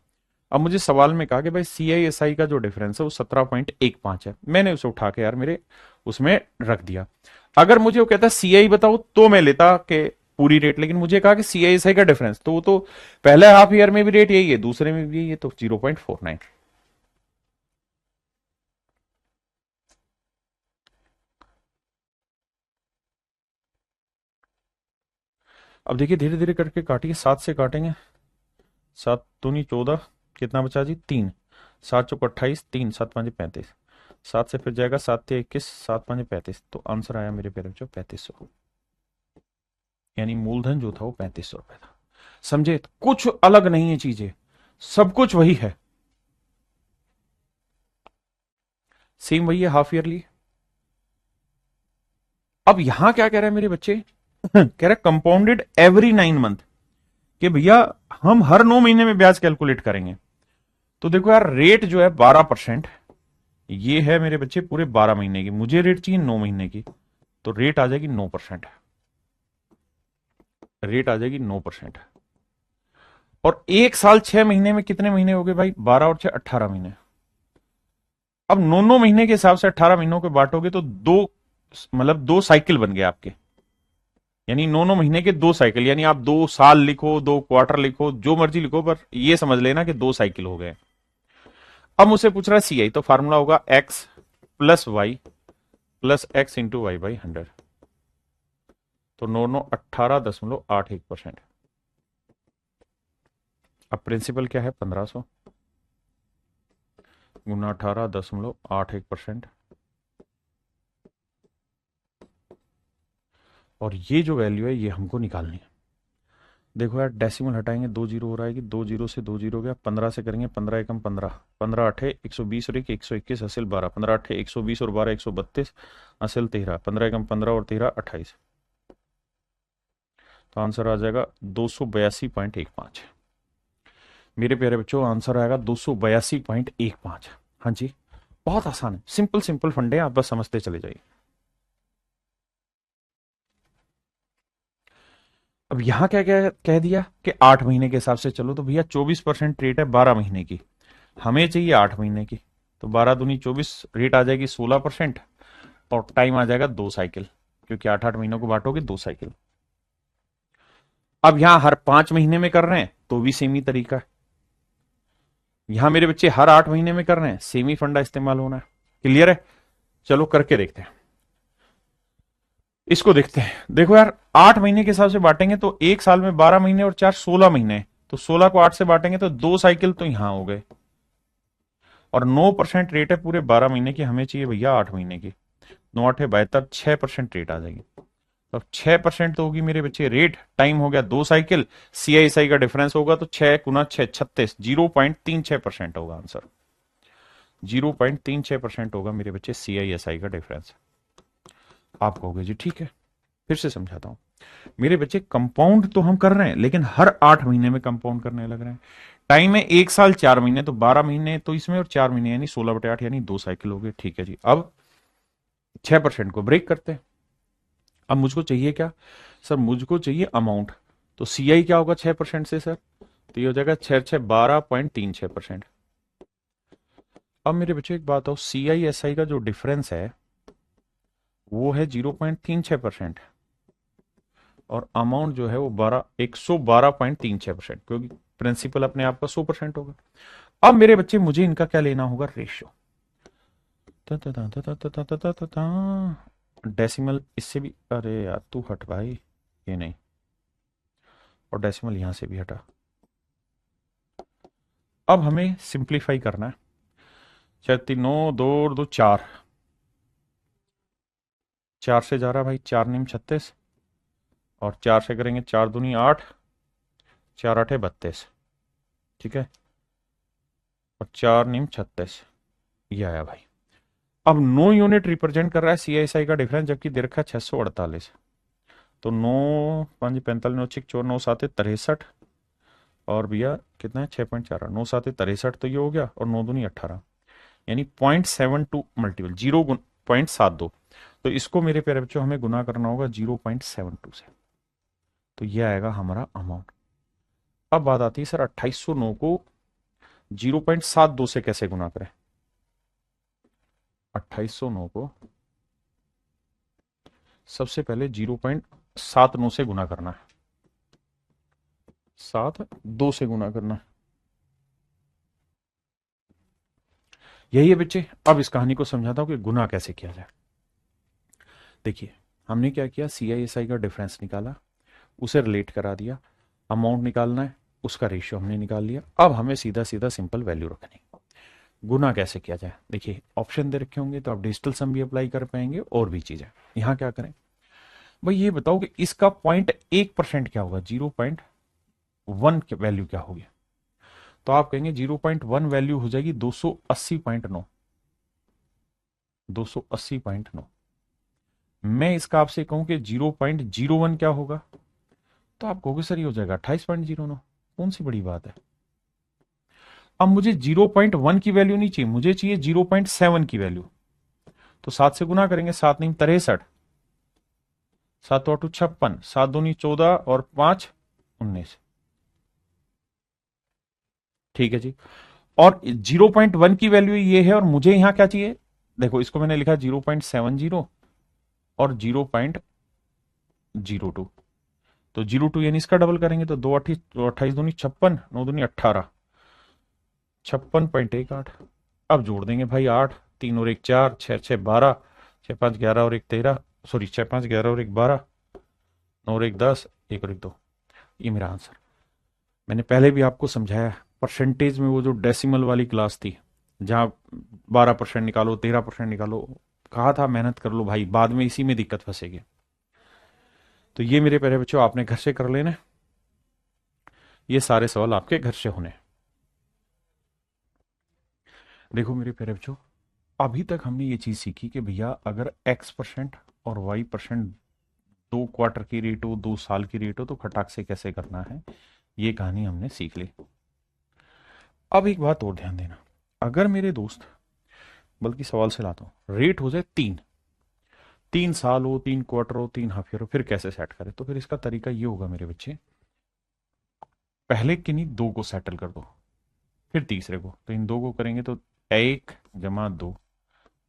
अब मुझे सवाल में कहा कि भाई सीआईएसआई का जो डिफरेंस है वो 17.15 है। मैंने उसे उठा के यार मेरे उसमें रख दिया। अगर मुझे वो कहता सीआई बताओ तो मैं लेता कि पूरी रेट, लेकिन मुझे कहा कि सीआईएसआई का डिफरेंस, तो वो तो पहले हाफ ईयर में भी रेट यही है, दूसरे में भी यही है, तो 0.49। अब देखिए धीरे धीरे करके काटिए, 7 से काटेंगे, 7 दूनी 14, कितना बचा जी? 3, 7 × 4 = 28, 3, 7 × 5 = 35, 7 से फिर जाएगा 7 × 3 = 21, 7 × 5 = 35, तो आंसर आया मेरे प्यारे बच्चों 3500। यानी मूलधन जो था वो 3500 रुपए था। समझे? तो कुछ अलग नहीं है चीजें, सब कुछ वही है, सेम वही है हाफ ईयरली। अब यहां क्या कह रहे हैं मेरे बच्चे? कह रहे कंपाउंडेड एवरी 9 मंथ, कि भैया हम हर 9 महीने में ब्याज कैलकुलेट करेंगे। तो देखो यार, रेट जो है 12%, ये है मेरे बच्चे पूरे 12 महीने की, मुझे रेट चाहिए 9 महीने की, तो रेट आ जाएगी 9%। रेट आ जाएगी 9%। और 1 साल 6 महीने में कितने महीने हो गए भाई? 12 और 6 18 महीने। अब 9 महीने के हिसाब से 18 महीनों के बांटोगे तो दो, मतलब 2 साइकिल बन गए आपके, यानी 9 महीने के 2 साइकिल, यानी आप 2 साल लिखो, 2 क्वार्टर लिखो, जो मर्जी लिखो, पर ये समझ लेना कि 2 साइकिल हो गए। अब मुझसे पूछ रहा है सीआई, तो फार्मूला होगा x + y + x into Y by 100। तो 18.81%। अब प्रिंसिपल क्या है? 1500 × 18.81%। और ये जो वैल्यू है ये हमको निकालनी है। देखो यार, डेसिमल हटाएंगे 2 जीरो हो रहा है कि 2 जीरो से 2 जीरो गया, 15 से करेंगे 15 एकम 15, 15 × 8 = 120 और 121 हासिल 12, 15 × 8 = 120 और 12 132 हासिल 13, 15 एकम 15 और 13 28। तो आंसर आ जाएगा 282.15। मेरे प्यारे बच्चों आंसर आएगा 282.15। हाँ जी, बहुत आसान है, सिंपल सिंपल फंडे, आप बस समझते चले जाइए। अब यहां क्या क्या कह दिया कि 8 महीने के हिसाब से चलो, तो भैया 24% रेट है 12 महीने की, हमें चाहिए 8 महीने की, तो 12 दूनी 24, रेट आ जाएगी 16%, और टाइम आ जाएगा 2 साइकिल, क्योंकि 8 8 महीनों को बांटोगे 2 साइकिल। अब यहां हर 5 महीने में कर रहे हैं तो भी सेम ही तरीका है, यहां मेरे बच्चे हर 8 महीने में कर रहे हैं, सेम ही फंडा इस्तेमाल होना है। क्लियर है? चलो करके देखते हैं, इसको देखते हैं। देखो यार, 8 महीने के हिसाब से बांटेंगे तो एक साल में 12 महीने और 4 16 महीने, तो 16 को 8 से बांटेंगे तो 2 साइकिल तो यहां हो गए, और 9% रेट है पूरे 12 महीने की, हमें चाहिए भैया 8 महीने की। 9 8 72, 6% रेट आ जाएगी। तो 6% तो होगी मेरे बच्चे रेट, टाइम हो गया 2 साइकिल, CISI का डिफरेंस होगा तो 6 × 6 36, 0.36% होगा आंसर। 0.36% होगा मेरे बच्चे CISI का डिफरेंस। आप कहोगे जी ठीक है, फिर से समझाता हूं। मेरे बच्चे कंपाउंड तो हम कर रहे हैं, लेकिन हर 8 महीने में कंपाउंड करने लग रहे हैं। टाइम है 1 साल 4 महीने, तो 12 महीने तो इसमें और 4 महीने, यानी 16/8, यानी 2 साइकिल हो गए। ठीक है जी, अब 6% को ब्रेक करते हैं। अब मुझको चाहिए क्या सर? मुझको चाहिए अमाउंट, तो CI क्या होगा 6% से सर? तो ये हो जाएगा 6 6 12.36%। अब मेरे बच्चों एक बात हो, CISI का जो डिफरेंस है वो है 0.36%, और अमाउंट जो है वो 112.36%, क्योंकि प्रिंसिपल अपने आप का 100% होगा। अब मेरे बच्चे मुझे इनका क्या लेना होगा? रेशियो। डेसिमल इससे भी, अरे यार तू हट भाई, ये नहीं, और डेसिमल यहां से भी हटा। अब हमें सिंप्लीफाई करना है। 6 3 9, 2 और 2 4, 4 से जा रहा भाई, 4 9 36, और 4 से करेंगे 4 दूनी 8, 4 8 32, ठीक है, और 4 9 36, ये आया भाई। अब 9 यूनिट रिप्रेजेंट कर रहा है CISI का डिफरेंस, जबकि दे रखा है 648। तो 9 5 45 9 6 4 9 7 63, और भैया कितना है 6.4, 9 7 63, तो ये हो गया, और 9 दूनी 18, यानी 0.72 मल्टीपल, 0.72। तो इसको मेरे प्यारे बच्चों हमें गुना करना होगा 0.72 से, तो ये आएगा हमारा अमाउंट। अब बात आती है सर 2809 को 0.72 से कैसे गुना करें? 2809 को सबसे पहले 0.79 से गुना करना है, 72 से गुना करना है। यही है बच्चे। अब इस कहानी को समझाता हूं कि गुना कैसे किया जाए। देखिए, हमने क्या किया, CISI का डिफरेंस निकाला, उसे रिलेट करा दिया, अमाउंट निकालना है, उसका रेशियो हमने निकाल लिया। अब हमें सीधा सीधा सिंपल वैल्यू रखनी। गुना कैसे किया जाए? देखिए, ऑप्शन दे रखे होंगे तो आप डिजिटल सम भी अप्लाई कर पाएंगे, और भी चीजें। यहां क्या करें भाई, ये बताओ कि इसका 0.1% क्या होगा, 0.1 वैल्यू क्या होगी? तो आप कहेंगे 0.1 वैल्यू हो जाएगी 280.9, 280.9। मैं इसका आपसे कहूं कि 0.01 क्या होगा, तो आप कहोगे सर ये हो जाएगा 28.09, कौन सी बड़ी बात है। अब मुझे 0.1 की वैल्यू नहीं चाहिए, मुझे चाहिए 0.7 की वैल्यू। तो 7 से गुना करेंगे, 7 9 63, 7 8 56, 7 दूनी 14, और 5 19। ठीक है जी, और 0.1 की वैल्यू ये है, और मुझे यहां क्या चाहिए? देखो, इसको मैंने लिखा 0.70 और 0.02, तो 02 यानी इसका डबल करेंगे तो 28 दूनी 56, 9 दूनी 18, 56.18। अब जोड़ देंगे भाई, 8 3 और 1 4, 6 6 12, 6 5 11 और 1 13, सॉरी 6 5 11 और 1 12, 9 और 1 10, 1 और 1 2। ये मेरा आंसर। मैंने पहले भी आपको समझाया, परसेंटेज में वो जो डेसिमल वाली क्लास थी, जहां 12% निकालो, 13% निकालो, कहा था मेहनत कर लो भाई, बाद में इसी में दिक्कत फंसेगी। तो ये मेरे प्यारे बच्चों आपने घर से कर लेना, ये सारे सवाल आपके घर से होने। देखो मेरे प्यारे बच्चों, अभी तक हमने ये चीज सीखी कि भैया अगर X% और Y% 2 क्वार्टर की रेट हो, 2 साल की रेट हो, तो खटाक से कैसे करना है, ये कहानी हमने सीख ली। अब एक बात और ध्यान देना, अगर मेरे दोस्त, बल्कि सवाल से लाता हूं, रेट हो जाए 3 साल हो, 3 क्वार्टर हो, 3 हाफ ईयर हो, फिर कैसे सेट करें? तो फिर इसका तरीका ये होगा मेरे बच्चे, पहले किन्हीं दो को सेटल कर दो, फिर तीसरे को। तो इन दो को करेंगे तो 1 + 2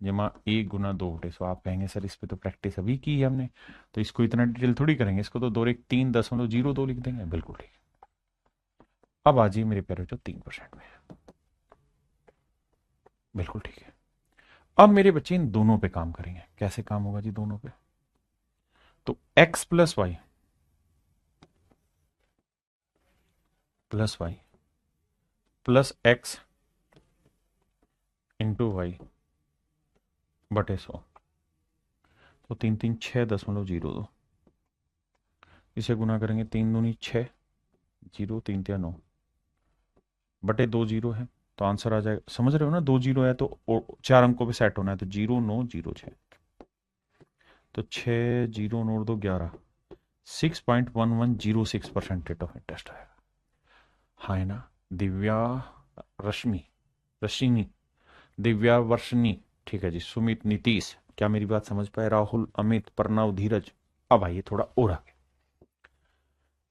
जमा 1 × 2/100। आप कहेंगे सर इस पे तो प्रैक्टिस अभी की है हमने, तो इसको इतना डिटेल थोड़ी करेंगे, इसको तो 2 1 3.02 लिख देंगे। बिल्कुल ठीक है। अब आ जाइए मेरे प्यारे बच्चों 3% में। बिल्कुल ठीक है। अब मेरे बच्चे इन दोनों पे काम करेंगे। कैसे काम होगा जी दोनों पे? तो x+y+x × y/100। तो 3 3 6.02, इसे गुना करेंगे, 3 दूनी 6, 0 3 3 9 बटे 2 0 है, तो आंसर आ जाएगा। समझ रहे हो ना, 2 0 है तो 4 अंकों पे सेट होना है, तो 0 9 0 6। तो 6 0 9 2 11, 6.1106% रेट ऑफ इंटरेस्ट आएगा। हाँ है ना? दिव्या, रश्मि, रश्मि, दिव्या, वर्षनी, ठीक है जी, सुमित, नीतीश, क्या मेरी बात समझ पाए? राहुल, अमित, प्रणव, धीरज। अब आइए थोड़ा और आगे।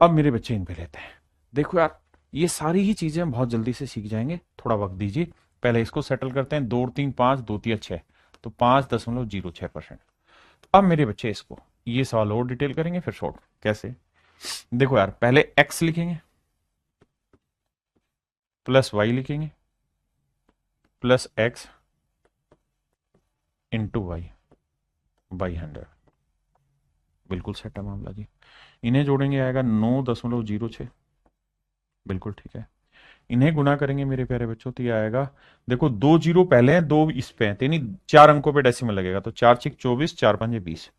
अब मेरे बच्चे इन पे लेते हैं। देखो यार, ये सारी ही चीजें हम बहुत जल्दी से सीख जाएंगे, थोड़ा वक्त दीजिए। पहले इसको सेटल करते हैं, 2 3 5 2 3 6, तो 5.06%। अब मेरे बच्चे इसको, ये सवाल और डिटेल करेंगे, फिर शॉर्ट। कैसे? देखो यार, पहले x लिखेंगे, प्लस y लिखेंगे, plus x into Y by 100। बिल्कुल सेट है मामला जी। इन्हें जोड़ेंगे, आएगा 9.06। बिल्कुल ठीक है। इन्हें गुना करेंगे मेरे प्यारे बच्चों, तो ये आएगा, देखो 2 0 पहले हैं, 2 इस पे हैं, तो यानी 4 अंकों पे डेसिमल लगेगा, तो 4 6 24, 4 5 20,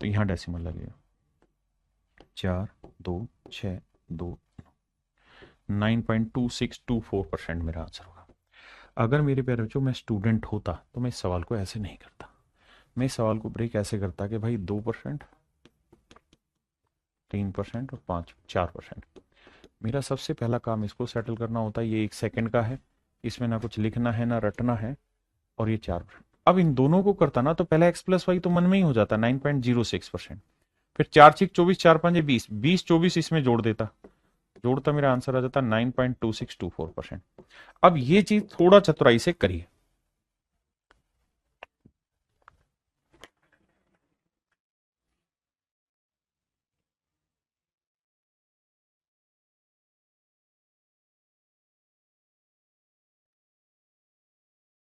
तो यहां डेसिमल लगेगा। 4 2 6 2, 9.2624% मेरा आंसर होगा। अगर मेरे प्यारे बच्चों मैं स्टूडेंट होता तो मैं इस सवाल को ऐसे नहीं करता, मैं इस सवाल को ब्रेक ऐसे करता कि भाई 2%, 3% और 4%। मेरा सबसे पहला काम इसको सेटल करना होता है। ये 1 सेकंड का है, इसमें ना कुछ लिखना है ना रटना है, और ये 4%। अब इन दोनों को करता ना, तो पहला x+y तो मन में ही हो जाता 9.06%, फिर 4 6 24, 4 5 20, 20 24 इसमें जोड़ देता, जोड़ता मेरा आंसर आ जाता 9.2624%। अब ये चीज थोड़ा चतुराई से करिए।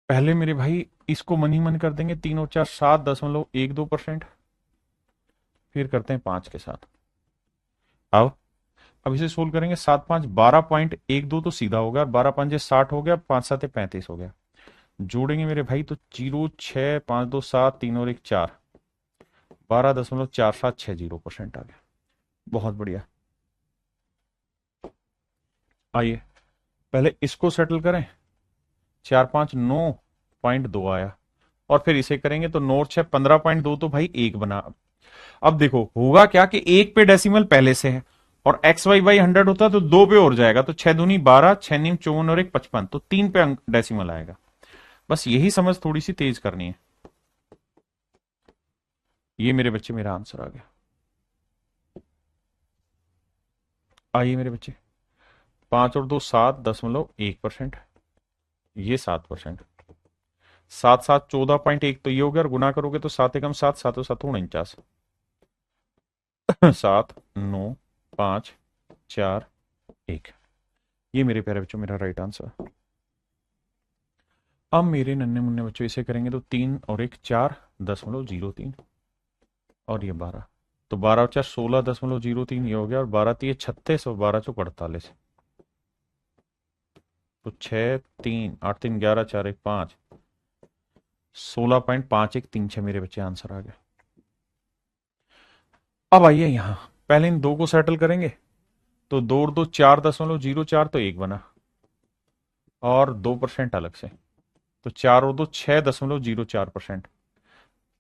पहले मेरे भाई इसको मन ही मन कर देंगे, 3 और 4 7.12%। फिर करते हैं 5 के साथ। अब इसे सोल्व करेंगे, 7 5 12.12 तो सीधा हो गया, और 12 5 60 हो गया, 5 7 35 हो गया। जोड़ेंगे मेरे भाई तो 0 6 5 2 7, 3 और 1 4, 12.4760% आ गया। बहुत बढ़िया। आइए पहले इसको सेटल करें, 4 5 9.2 आया, और फिर इसे करेंगे तो 9 और 6 15.2, तो भाई 1 बना। अब देखो होगा क्या कि 1 पे डेसिमल पहले से है, और XY/100 होता तो 2 पे और जाएगा, तो 6 दूनी 12, 6 नीम 54 और 1 55, तो 3 पे डेसिमल आएगा। बस यही समझ थोड़ी सी तेज करनी है। ये मेरे बच्चे मेरा आंसर आ गया। आइए मेरे बच्चे, 5 और 2 7.1%, ये 7%, 7 7 14.1, तो ये हो गया, और गुना करोगे तो 7 एकम 7, 7 और 7 49, 7 9 5 4 1। ये मेरे प्यारे बच्चों मेरा राइट आंसर। अब मेरे नन्हे मुन्ने बच्चों इसे करेंगे तो 3 और 1 4.03, और ये 12, तो 12 और 4 16.03 ये हो गया, और 12 3 36, और 12 4 48, तो 6 3 8 3 11 4 1 5, 16.5136 मेरे बच्चे आंसर आ गया। अब आइए यहां, पहले इन दो को सेटल करेंगे, तो 2 और 2 4.04, तो 1 बना, और 2% अलग से, तो 4 और 2 6.04%।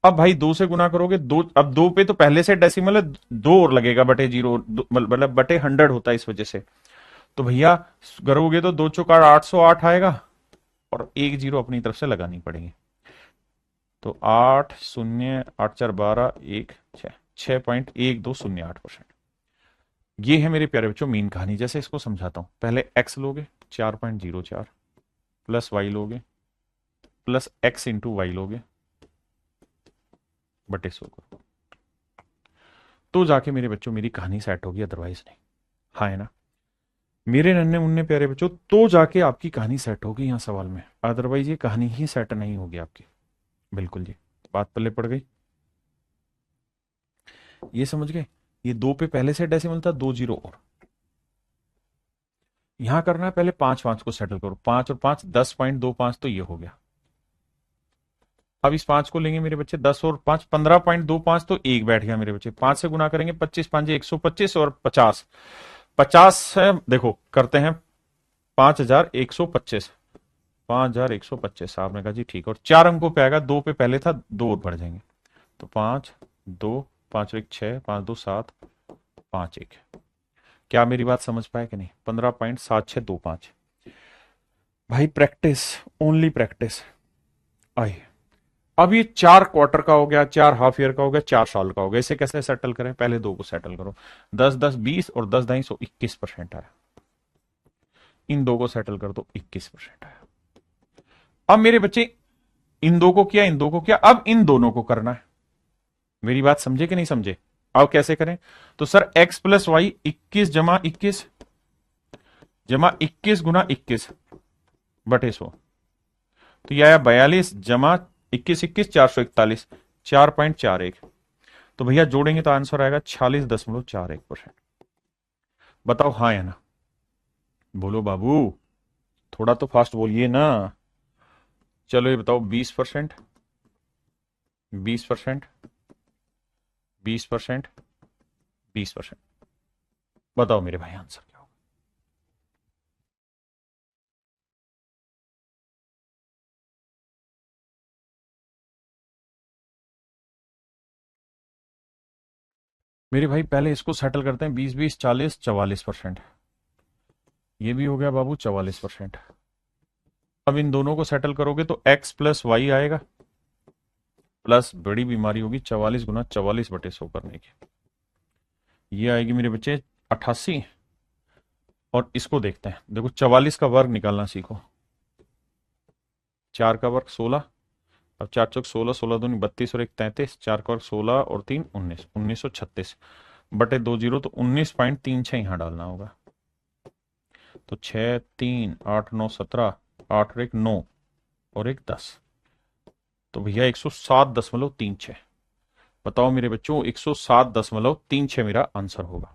अब भाई दो से गुना करोगे, दो, अब दो पे तो पहले से डेसिमल है, दो और लगेगा बटे जीरो, मतलब बटे 100 होता है इस वजह से। तो भैया करोगे तो दो चौका 808 आएगा, और एक जीरो अपनी तरफ से लगानी पड़ेगी। तो 8 0 8 4 12 1 6, 6.1208%। ये है मेरे प्यारे बच्चों मीन कहानी। जैसे इसको समझाता हूं, पहले एक्स लोगे 4.04, प्लस वाई लोगे, प्लस एक्स इंटू वाई लोगे, बटे 100 को, तो जाके मेरे बच्चों मेरी कहानी सेट होगी, अदरवाइज नहीं। हाँ है ना मेरे नन्हे मुन्ने प्यारे बच्चों, तो जाके आपकी कहानी सेट होगी यहाँ सवाल में, अदरवाइज ये कहानी ही सेट नहीं होगी आपकी। बिल्कुल जी, बात पल्ले पड़ गई, ये समझ गए। ये दो पे पहले से डेसिमल था, दो जीरो और यहां करना है। पहले पांच पांच को सेटल करो, 5 और 5 10.25, तो ये हो गया। अब इस 5 को लेंगे मेरे बच्चे, 10 और 5 15.25, तो एक बैठ गया मेरे बच्चे। 5 से गुना करेंगे, 25 5 125, और 50 50 है, देखो करते हैं 5125, 5125। आपने कहा जी ठीक, और 4 अंकों पे आएगा, दो पे पहले था, दो और बढ़ जाएंगे। तो 5 2 5 1 6 5 2 7 5 1। क्या मेरी बात समझ पाए कि नहीं? 15.7625। भाई प्रैक्टिस, ओनली प्रैक्टिस। आई, अब ये 4 क्वार्टर का हो गया, 4 हाफ ईयर का हो गया, 4 साल का हो गया। इसे कैसे सेटल करें? पहले दो को सेटल करो, 10 10 20 और 10 2 21% आया। इन दो को सेटल कर दो, 21% आया। अब मेरे बच्चे इन दो को किया, इन दो को किया, अब इन दोनों को करना है। मेरी बात समझे कि नहीं समझे? अब कैसे करें? तो सर x प्लस वाई 21 जमा 21 जमा 21 गुना 21 बटे 100, तो यह आया 42 जमा 21 21 441, 4.41। तो भैया जोड़ेंगे तो आंसर आएगा 46.41%। बताओ हाँ या ना? बोलो बाबू, थोड़ा तो फास्ट बोलिए ना। चलो ये बताओ, 20%, 20%, 20%, 20%। बताओ मेरे भाई आंसर क्या होगा? मेरे भाई पहले इसको सेटल करते हैं, 20 20 40 44%। ये भी हो गया बाबू 44%। अब इन दोनों को सेटल करोगे तो x प्लस वाई आएगा, प्लस बड़ी बीमारी होगी 44 गुना 44 बटे 100 करने की, ये आएगी मेरे बच्चे 88। और इसको देखते हैं, देखो 44 का वर्ग निकालना सीखो। 4 का वर्ग 16, अब 4 चौक 16, 16 दूनी 32 और 1 33, 4 का वर्ग 16 और 3 19, 1936 बटे 2 जीरो, तो 19.36 यहां डालना होगा। तो 6 3 8 9 17, 8 और 1 9 और 1 10, तो भैया 107.36। बताओ मेरे बच्चों, 107.36 मेरा आंसर होगा।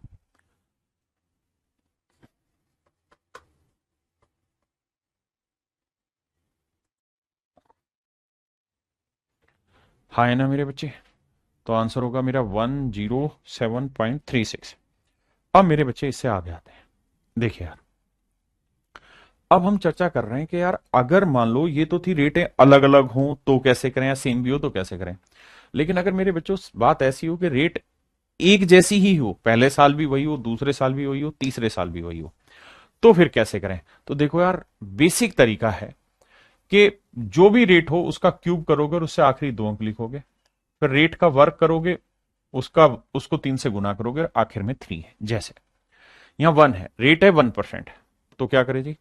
हाँ है ना मेरे बच्चे? तो आंसर होगा मेरा 107.36। अब मेरे बच्चे इससे आगे आते हैं। देखिए यार, अब हम चर्चा कर रहे हैं कि यार अगर मान लो ये तो थी रेटें अलग अलग हों तो कैसे करें, या सेम भी हो तो कैसे करें। लेकिन अगर मेरे बच्चों बात ऐसी हो कि रेट एक जैसी ही हो, पहले साल भी वही हो, दूसरे साल भी वही हो, तीसरे साल भी वही हो, तो फिर कैसे करें? तो देखो यार, बेसिक तरीका है कि जो भी रेट हो उसका क्यूब करोगे और उससे आखिरी दो अंक लिखोगे, फिर रेट का वर्क करोगे, उसका उसको 3 से गुना करोगे, आखिर में 3 है। जैसे यहां 1 है, रेट है 1%, तो क्या करें जी?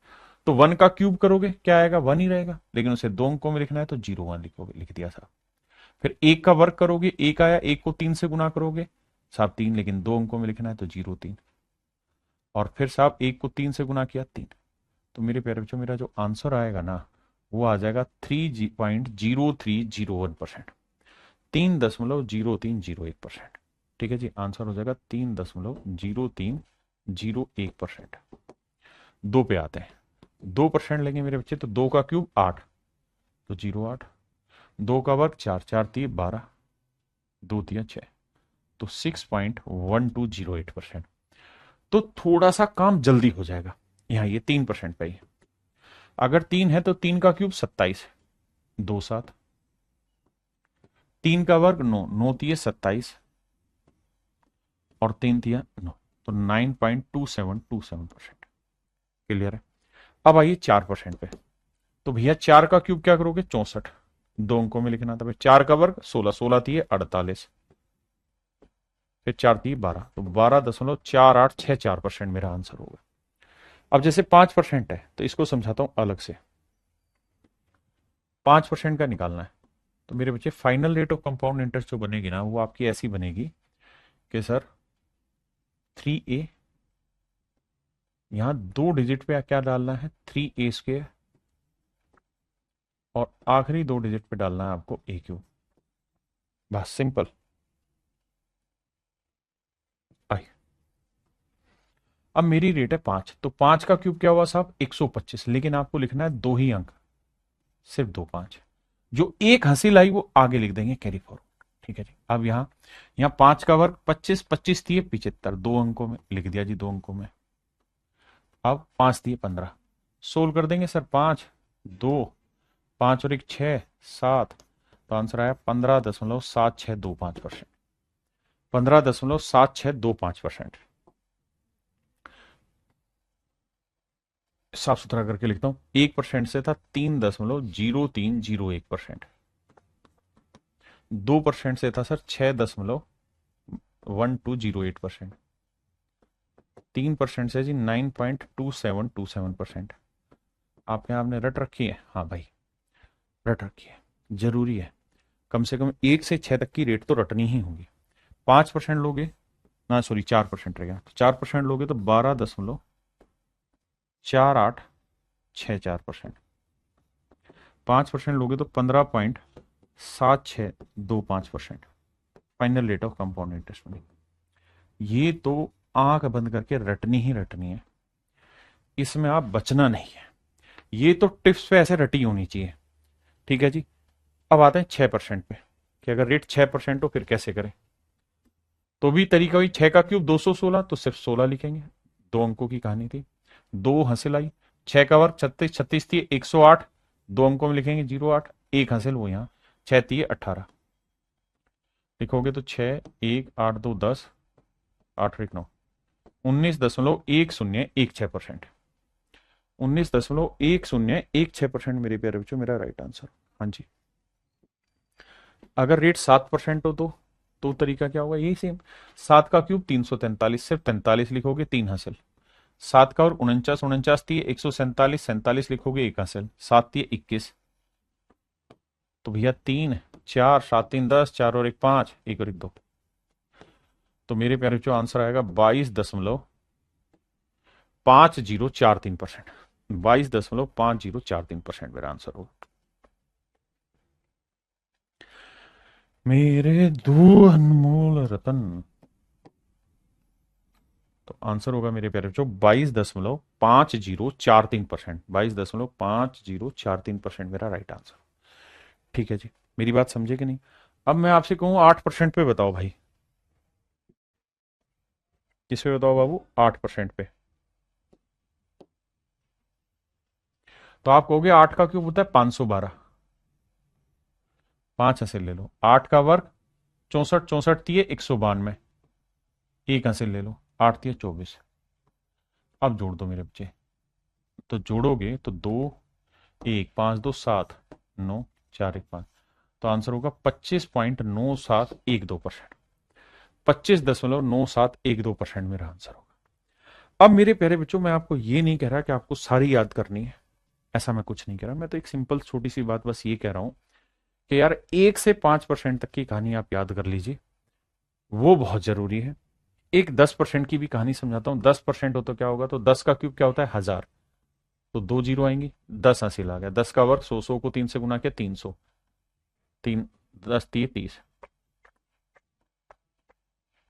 तो 1 का क्यूब करोगे, क्या आएगा? 1 ही रहेगा, लेकिन उसे दो अंकों में लिखना है तो 0 1 लिखोगे, लिख दिया था। फिर एक का वर्क करोगे, एक आया, एक को 3 से गुना करोगे, साहब 3, लेकिन दो अंकों में लिखना है तो 0 3, और फिर साहब एक को 3 से गुना किया 3। तो मेरे प्यारे बच्चों, मेरा जो आंसर आएगा ना, वो आ जाएगा 3.0301%, 3.0301%। ठीक है जी, आंसर हो जाएगा 3.0301%। दो पे आते हैं, 2% लेंगे मेरे बच्चे, तो दो का क्यूब 8, तो 0 8, दो का वर्ग 4, 4 3 12, 2 3 6, तो 6.1208%। तो थोड़ा सा काम जल्दी हो जाएगा। यहां ये 3% पे ही, अगर 3 है तो 3 का क्यूब 27, 2 7, 3 का वर्ग 9, 9 तिये 27 और 3 तिया 9, तो 9.2727%। क्लियर है। अब आइए 4% पे। तो भैया 4 का क्यूब क्या करोगे? 64, दो अंकों में लिखना था भाई। 4 का वर्ग 16, 16 तिये 48, फिर 4 तिये 12, तो 12.4864% मेरा आंसर होगा। अब जैसे 5% है तो इसको समझाता हूं अलग से। 5% का निकालना है तो मेरे बच्चे final rate of compound interest जो बनेगी ना, वो आपकी ऐसी बनेगी कि सर 3a, यहां 2 डिजिट पे क्या डालना है? 3a², और आखिरी 2 डिजिट पे डालना है आपको a³। बस सिंपल। आई, अब मेरी रेट है 5, तो 5 का क्यूब क्या हुआ साहब? 125, लेकिन आपको लिखना है 2 ही अंक, सिर्फ 2 5। जो एक हासिल आई वो आगे लिख देंगे कैरी फॉरवर्ड। ठीक है जी। अब यहां यहां 5 का वर्ग 25, 25 दिए 75, 2 अंकों में लिख दिया जी, 2 अंकों में। अब 5 दिए 15, सोल्व कर देंगे सर। 5 2, 5 और 1 6 7, तो आंसर आया 15.7625%। 15.7625%। साफ सुथरा करके लिखता हूं, 1% से था 3.0301%। 2% से था सर 6.1208%। 3% से जी 9.2727%। आपने रट रखी है? हाँ भाई रट रखी है, जरूरी है। कम से कम 1 से 6 तक की रेट तो रटनी ही होगी। 5% लोगे ना, सॉरी 4% रह गया, तो 4% लोगे तो 12.4864%। 5% लोगे तो 15.7625%। Final rate of compound interest बनी। ये तो आंख बंद करके रटनी ही रटनी है, इसमें आप बचना नहीं है। ये तो टिप्स पे ऐसे रटी होनी चाहिए। ठीक है जी। अब आते हैं 6% पे, कि अगर रेट 6% हो फिर कैसे करें। तो भी तरीका वही, 6 का क्यूब 216, तो सिर्फ 16 लिखेंगे। 2 अंकों की कहानी थी। 2 हासिल आई, 6 का वर्ग 36, 36 थी 108, 2 अंकों में लिखेंगे 08, एक हासिल वो यहाँ 6 थी 18, लिखोगे तो 6 1 8 2 10, 8 1 9, 19.1016%। 19.1016% मेरे प्यारे बच्चों मेरा राइट आंसर। हाँ जी। अगर रेट 7% हो तो तरीका क्या होगा? यही सेम। 7 का क्यूब 343, सिर्फ 43 लिखोगे, 3 हासिल। 7 का और 49, 49 थी 147, 47 लिखोगे, 1 हासिल। 7 थी 21, तो भैया 3 4 7 3 10, 4 और 1 5, 1 और 1 2, तो मेरे प्यारे बच्चों आंसर आएगा 22.5043%। 22.5043% मेरा आंसर होगा। मेरे दो अनमोल रतन, तो आंसर होगा मेरे प्यारे बच्चों 22.5043%। 22.5043% मेरा राइट आंसर। ठीक है जी। मेरी बात समझे कि नहीं? अब मैं आपसे कहूं 8% पे बताओ भाई। किस पे बताओ बाबू? 8% पे। तो आप कहोगे 8 का क्यूब होता है 512, 5 हासिल ले लो। 8 का वर्ग 64, 64 थी 192, एक हासिल ले लो। 8 थी 24। अब जोड़ दो मेरे बच्चे, तो जोड़ोगे तो 2 1 5 2 7 9 4 1 5, तो आंसर होगा 25.9712%। 25.9712% मेरा आंसर होगा। अब मेरे प्यारे बच्चों, मैं आपको ये नहीं कह रहा कि आपको सारी याद करनी है, ऐसा मैं कुछ नहीं कह रहा। मैं तो एक सिंपल छोटी सी बात बस ये कह रहा हूं कि यार 1 से 5% तक की कहानी आप याद कर लीजिए, वो बहुत जरूरी है। एक 10% की भी कहानी समझाता हूं। 10% हो तो क्या होगा? तो 10 का क्यूब क्या होता है? 1000, तो 2 जीरो आएंगी, 10 हासिल आ गया। 10 का वर्ग 100, 100 को 3 से गुना किया 300, 3 10 30,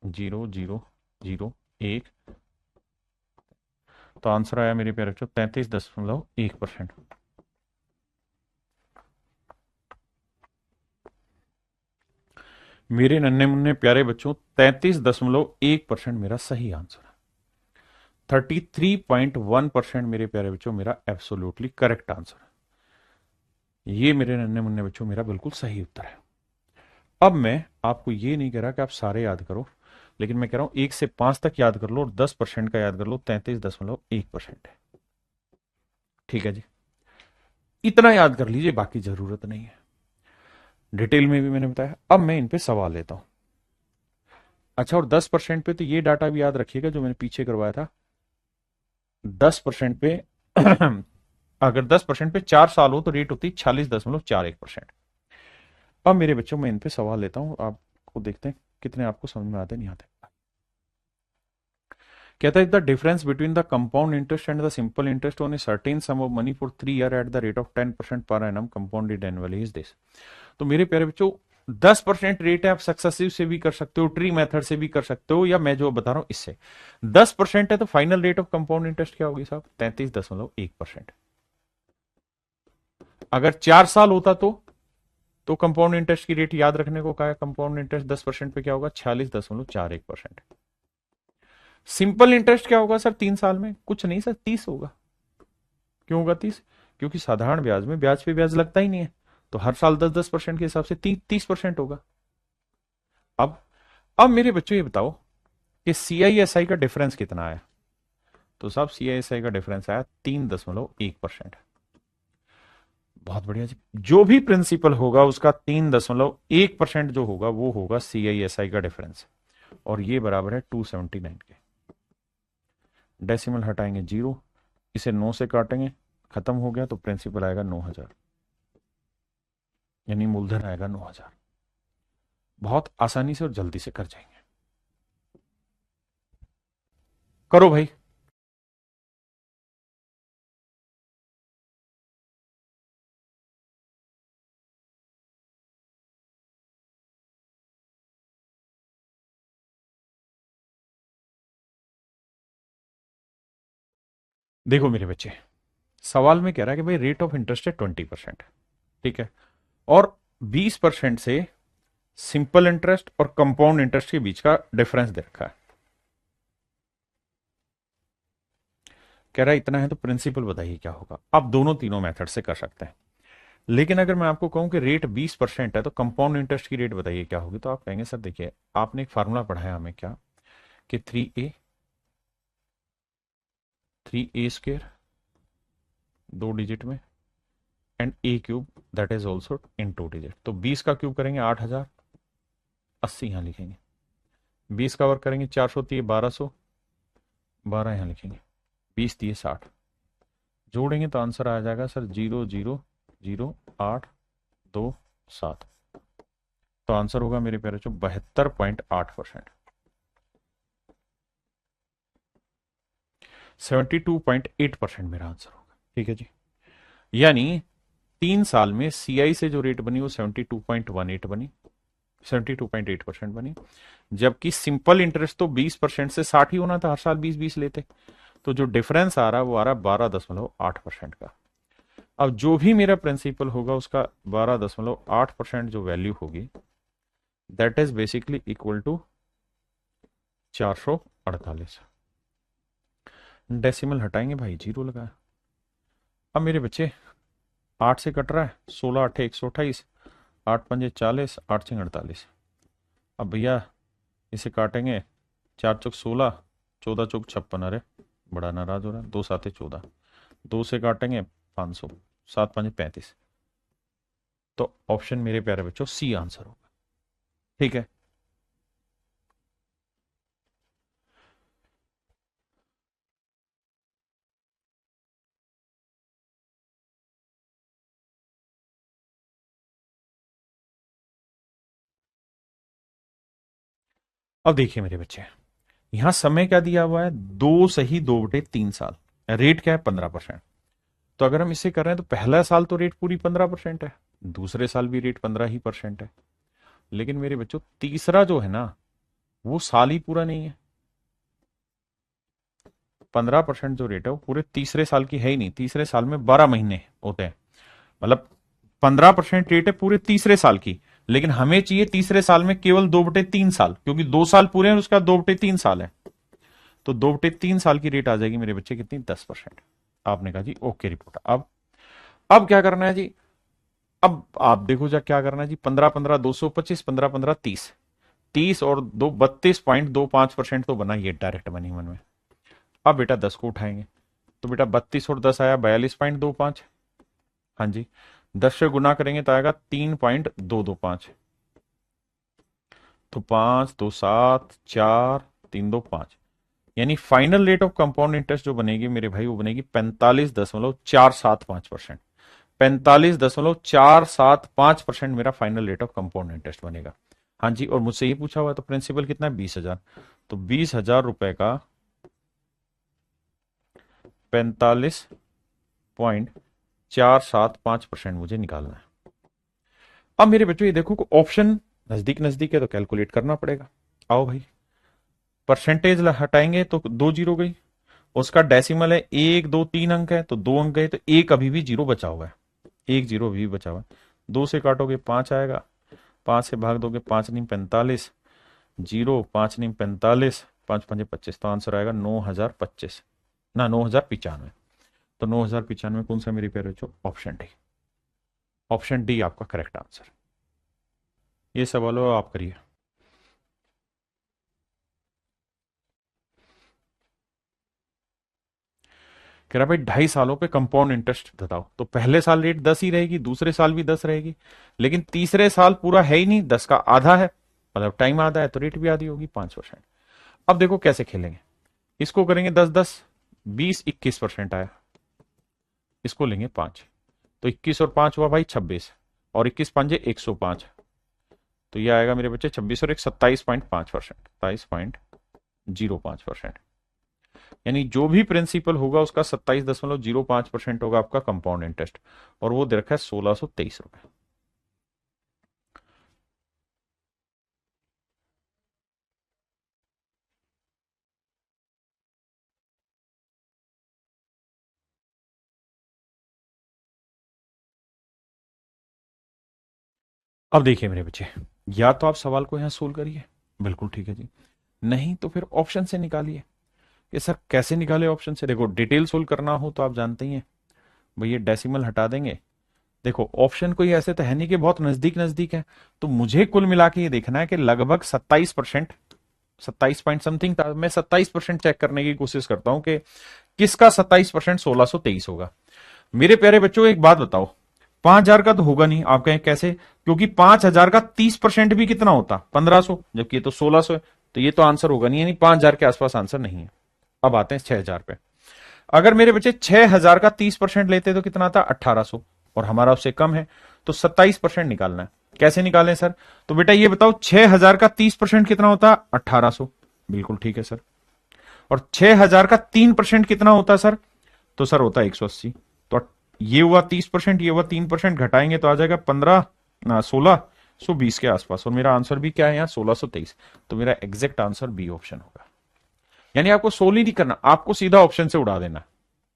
0 0 0 1, तो आंसर आया मेरे प्यारे बच्चों 33.1%। मेरे नन्हे मुन्ने प्यारे बच्चों 33.1% मेरा सही आंसर है। 33.1% मेरे प्यारे बच्चों मेरा एब्सोल्युटली करेक्ट आंसर है। ये मेरे नन्हे मुन्ने बच्चों मेरा बिल्कुल सही उत्तर है। अब मैं आपको ये नहीं कह रहा कि आप सारे याद करो, लेकिन मैं कह रहा हूं 1 से 5 तक याद कर लो और 10% का याद कर लो, 33.1% है। ठीक है जी, इतना याद कर लीजिए, बाकी जरूरत नहीं है। डिटेल में भी मैंने बताया। अब मैं इन पे सवाल लेता हूं। अच्छा, और 10% पे तो ये डाटा भी याद रखिएगा जो मैंने पीछे करवाया था। 10% पे अगर 10% पे 4 साल हो तो रेट होती है 46.41%। अब मेरे बच्चों, मैं इन पे सवाल लेता हूं, आपको देखते हैं कितने आपको समझ में आते नहीं आते। कहता है the difference between the compound interest and the simple interest on a certain some of money for 3 year at the rate of 10% per annum compounded annually is this. तो मेरे प्यारे बच्चों, 10% रेट है, आप सक्सेसिव से भी कर सकते हो, ट्री मेथड से भी कर सकते हो, या मैं जो बता रहा हूं इससे। 10% है तो final rate of compound interest क्या होगी साहब? 33.1%। अगर 4 साल होता तो कंपाउंड इंटरेस्ट की रेट याद रखने को कहा है, कंपाउंड इंटरेस्ट 10% पे क्या होगा? 46.41%। सिंपल इंटरेस्ट क्या होगा सर 3 साल में? कुछ नहीं सर, 30 होगा। क्यों होगा 30? क्योंकि साधारण ब्याज में ब्याज पे ब्याज लगता ही नहीं है, तो हर साल 10-10% के हिसाब से 30% होगा। अब अब मेरे बच्चों ये बताओ कि सीआईएसआई का डिफरेंस कितना आया? तो साहब सीआईएसआई का डिफरेंस आया 3.1%। बहुत बढ़िया जी। जो भी प्रिंसिपल होगा उसका 3.1% जो होगा वो होगा सीआईएसआई का डिफरेंस, और ये बराबर है 279 के। डेसिमल हटाएंगे 0, इसे 9 से काटेंगे, खत्म हो गया, तो प्रिंसिपल आएगा 9,000, यानी मूलधन आएगा 9,000। बहुत आसानी से और जल्दी से कर जाएंगे। करो भाई। देखो मेरे बच्चे, सवाल में कह रहा है कि भाई रेट ऑफ इंटरेस्ट है 20%, ठीक है, और 20% से सिंपल इंटरेस्ट और कंपाउंड इंटरेस्ट के बीच का डिफरेंस दे रखा है। कह रहा है इतना है, तो प्रिंसिपल बताइए क्या होगा। आप दोनों तीनों मेथड से कर सकते हैं, लेकिन अगर मैं आपको कहूं कि रेट 20% है तो कंपाउंड इंटरेस्ट की रेट बताइए क्या होगी, तो आप कहेंगे सर देखिए, आपने एक फार्मूला पढ़ाया हमें क्या, कि 3a दो डिजिट में and A cube that is also in 2 digit. तो 20 का क्यूब करेंगे 8,000, 80 यहां लिखेंगे। 20 का वर्क करेंगे 400 दिए 1200, 12 यहां लिखेंगे। 20 दिए 60, जोड़ेंगे तो आंसर आ जाएगा सर 0,00827। तो आंसर होगा मेरे प्यारे बच्चों 72.8%, 72.8% मेरा आंसर होगा। ठीक है जी, यानी 3 साल में सीआई से जो रेट बनी वो 72.18 बनी, 72.8% बनी। जबकि सिंपल इंटरेस्ट तो 20% से 60 ही होना था, हर साल 20-20 लेते, तो जो डिफरेंस आ रहा है वो आ रहा है 12.8% का। अब जो भी मेरा प्रिंसिपल होगा उसका 12.8% जो वैल्यू होगी, that is basically equal to 448। Decimal हटाएंगे भाई, 0 लगाया। अब मेरे बच्चे 8 से कट रहा है, 16 8 128, 8 पंजे 40, 8 6 48। अब भैया इसे काटेंगे, 4 चौक 16, 14 चौक 56, अरे बड़ा नाराज हो रहा है, 2 7 14, 2 से काटेंगे 500, 7 5 35। तो ऑप्शन मेरे प्यारे बच्चों सी आंसर होगा। ठीक है, अब देखिए मेरे बच्चे, यहां समय क्या दिया हुआ है? 2 सही 2 बटे 3 साल, रेट क्या है? 15%। तो अगर हम इसे कर रहे हैं तो पहला साल तो रेट पूरी 15% है, दूसरे साल भी रेट 15% है, लेकिन मेरे बच्चों तीसरा जो है ना, वो साल ही पूरा नहीं है। 15% जो रेट है वो पूरे तीसरे साल की है ही नहीं, तीसरे साल में 12 महीने होते हैं, मतलब 15% रेट है पूरे तीसरे साल की, लेकिन हमें चाहिए तीसरे साल में केवल 2 बटे 3 साल, क्योंकि 2 साल पूरे हैं और उसका 2 बटे 3 साल है। तो 2 बटे 3 साल की रेट आ जाएगी मेरे बच्चे कितनी? 10%। आपने कहा जी ओके रिपोर्ट। अब क्या करना है जी? अब आप देखो जा क्या करना है जी, 15 15 225, 15 15 30, 30 और 32.25% तो बना ये डायरेक्ट मनी मन में। अब बेटा 10 को उठाएंगे, तो बेटा 32 और 10 आया 42.25। हाँ जी, 10 से गुना करेंगे तो आएगा 3.225। तो 5 2 7 4 3 2 5, यानी final rate of compound interest जो बनेगी मेरे भाई वो बनेगी 45.475%। 45.475% मेरा final rate of compound interest बनेगा। हाँ जी, और मुझसे ये पूछा हुआ है तो प्रिंसिपल कितना है 20,000, तो 20,000 रुपए का 45.475% मुझे निकालना है। अब मेरे बच्चों ये देखो को ऑप्शन नजदीक नजदीक है तो कैलकुलेट करना पड़ेगा। आओ भाई, परसेंटेज हटाएंगे तो 2 जीरो गई, उसका डेसिमल है 1 2 3 अंक है तो 2 अंक गए, तो एक अभी भी जीरो बचा हुआ है, एक जीरो अभी भी बचा हुआ है। 2 से काटोगे 5 आएगा, 5 से भाग दोगे 5 नहीं 45, जीरो 5 नहीं 45, 5 5 25, तो आंसर आएगा 9,025 ना 9,095। तो 9,095 कौन सा मेरी प्यारे बच्चों, ऑप्शन डी। ऑप्शन डी आपका करेक्ट आंसर। ये सवाल हो आप करिए। कह रहा भाई 2.5 सालों पे कंपाउंड इंटरेस्ट बताओ, तो पहले साल रेट 10 ही रहेगी, दूसरे साल भी 10 रहेगी, लेकिन तीसरे साल पूरा है ही नहीं, 10 का आधा है, मतलब टाइम आधा है तो रेट भी आधी होगी 5%। अब देखो कैसे खेलेंगे, इसको करेंगे 10 10, 20 21% आया, इसको लेंगे 5, तो 21 और 5 हुआ भाई 26, और 21 पंजे 105, तो ये आएगा मेरे बच्चे 26 और 1 27.5%, 27.05%। यानी जो भी प्रिंसिपल होगा उसका 27.05% होगा आपका कंपाउंड इंटरेस्ट, और वो दे रखा है 1,623 रुपए। अब देखिए मेरे बच्चे, या तो आप सवाल को यहां सोल्व करिए, बिल्कुल ठीक है जी, नहीं तो फिर ऑप्शन से निकालिए। ये सर कैसे निकाले ऑप्शन से, देखो डिटेल सोल्व करना हो तो आप जानते ही हैं भाई, ये डेसिमल हटा देंगे। देखो ऑप्शन कोई ऐसे तो है नहीं कि बहुत नजदीक नजदीक है, तो मुझे कुल मिला के ये देखना है कि लगभग 27%, 27 पॉइंट समथिंग था, मैं 27% चेक करने की कोशिश करता हूं कि किसका 27% 1,623 होगा। मेरे प्यारे बच्चों एक बात बताओ, 5,000 का तो होगा नहीं, आप कहें कैसे, क्योंकि 5,000 का 30% भी कितना होता 1,500, जबकि ये तो 1,600 है, तो ये तो आंसर होगा नहीं, यानी 5,000 के आसपास आंसर नहीं है। अब आते हैं 6,000 पे, अगर मेरे बच्चे 6,000 का 30% लेते तो कितना था 1,800, और हमारा उससे कम है, तो 27% निकालना है। कैसे निकालें सर, तो बेटा ये बताओ 6,000 का 30% कितना होता 1,800, बिल्कुल ठीक है सर, और 6,000 का 3% कितना होता सर, तो सर होता है 180, तो ये हुआ 30%, ये हुआ 3%, घटाएंगे तो आ जाएगा 15 ना 1,620 के आसपास, और मेरा आंसर भी क्या है यहाँ 1,623, तो मेरा एग्जैक्ट आंसर बी ऑप्शन होगा। यानी आपको सोल्व ही नहीं करना, आपको सीधा ऑप्शन से उड़ा देना,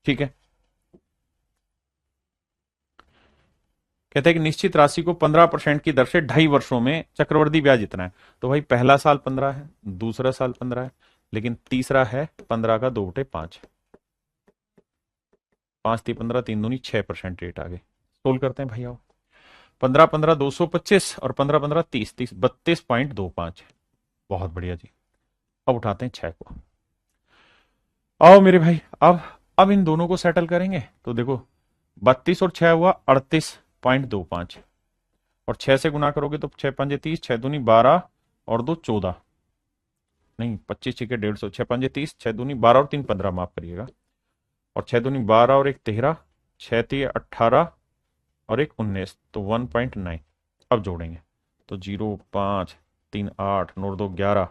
ठीक है। कहते हैं कि निश्चित राशि को 15% की दर से 2.5 वर्षों में चक्रवृद्धि ब्याज इतना है, तो भाई पहला साल 15 है, दूसरा साल 15 है, लेकिन तीसरा है 15 का 2/5, 5 3 15, 3 दूनी 6% रेट आ गए। सोल्व करते हैं भाई आओ, 15 15 225 और 15 15 30, 30 32.25, बहुत बढ़िया जी। अब उठाते हैं 6 को, आओ मेरे भाई, अब इन दोनों को सेटल करेंगे, तो देखो 32 और 6 हुआ 38.25, और 6 से गुना करोगे तो 6 5 30, 6 दूनी 12 और 2 14, नहीं 25 6 150, 6 5 30, 6 दूनी 12 और 3 15, माफ करिएगा, और 6 दूनी 12 और 1 13, 6 3 18 और 1 19, तो 1.9। अब जोड़ेंगे तो 0 5 3 8 9 2 11,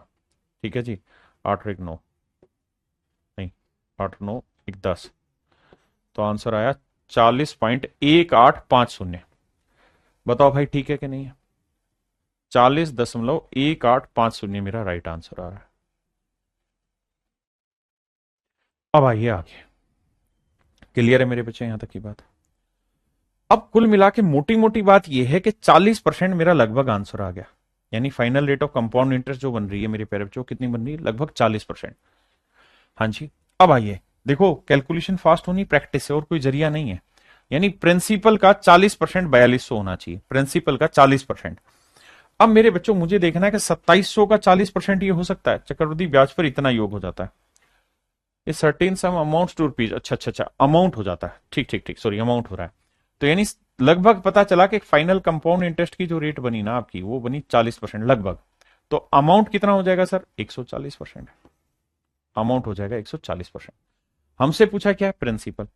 ठीक है जी, 8 और 1 9, नहीं 8 9 1 10, तो आंसर आया 40.1850। बताओ भाई ठीक है कि नहीं है, 40.1850 मेरा राइट आंसर आ रहा है। अब आइए आगे, क्लियर है मेरे बच्चे यहां तक की बात। अब कुल मिला के मोटी मोटी बात यह है कि 40% मेरा लगभग आंसर आ गया, यानी final rate of compound interest जो बन रही है मेरे प्यारे बच्चों कितनी बन रही है, लगभग 40%। हाँ जी, अब आइए देखो कैलकुलेशन फास्ट होनी प्रैक्टिस से, और कोई जरिया नहीं है। यानी प्रिंसिपल का 40% 4200 होना चाहिए, प्रिंसिपल का 40%। अब मेरे बच्चों मुझे देखना है कि 2700 का 40% ये हो सकता है, चक्रवृद्धि ब्याज पर इतना योग हो जाता है, ये certain sum amount to rupees, अच्छा अच्छा अच्छा, अमाउंट हो जाता है, ठीक ठीक ठीक, सॉरी अमाउंट हो रहा है। तो यानी लगभग पता चला कि फाइनल कंपाउंड इंटरेस्ट की जो रेट बनी ना आपकी, वो बनी 40% लगभग। तो अमाउंट कितना हो जाएगा सर, 140%। अमाउंट हो जाएगा 140%। हमसे पूछा क्या है, प्रिंसिपल।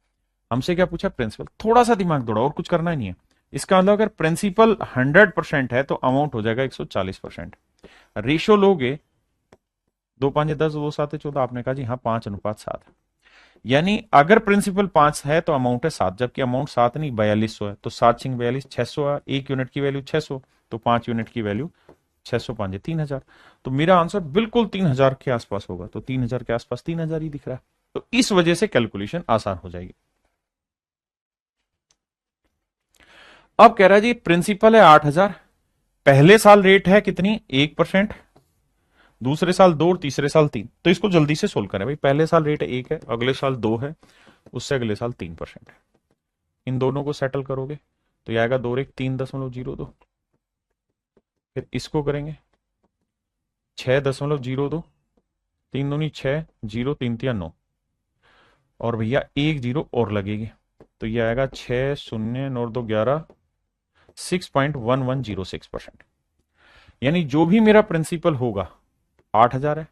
हमसे क्या पूछा, प्रिंसिपल। थोड़ा सा दिमाग दौड़ा, और कुछ करना ही नहीं है। इसका मतलब अगर प्रिंसिपल 100% है तो अमाउंट हो जाएगा 140%। रेशियो लोगे, 2 5 10, 2 7 14, आपने कहा जी हाँ 5:7 है। यानी अगर प्रिंसिपल 5 है तो अमाउंट है 7, जबकि अमाउंट 7 नहीं 4200 है, तो 7×42 600 है, 1 यूनिट की वैल्यू 600, तो 5 यूनिट की वैल्यू 600 5 3000। तो मेरा आंसर बिल्कुल 3000 के आसपास होगा, तो 3000 के आसपास 3000 ही दिख रहा है, तो इस वजह से कैलकुलेशन आसान हो जाएगी। अब कह रहा है जी प्रिंसिपल है 8000, पहले साल रेट है कितनी, 1%, दूसरे साल 2 और तीसरे साल 3। तो इसको जल्दी से सोल्व करें भाई, पहले साल रेट 1 है, अगले साल 2 है, उससे अगले साल 3% है। इन दोनों को सेटल करोगे तो यह आएगा 2 और 1 3.02। फिर इसको करेंगे 6.02, 3 दूनी 6, 0 3 3 9, और भैया 1 0 और लगेगी, तो यह आएगा 6 0 9 2 11, 6.1106%। यानी जो भी मेरा प्रिंसिपल होगा 8000 है,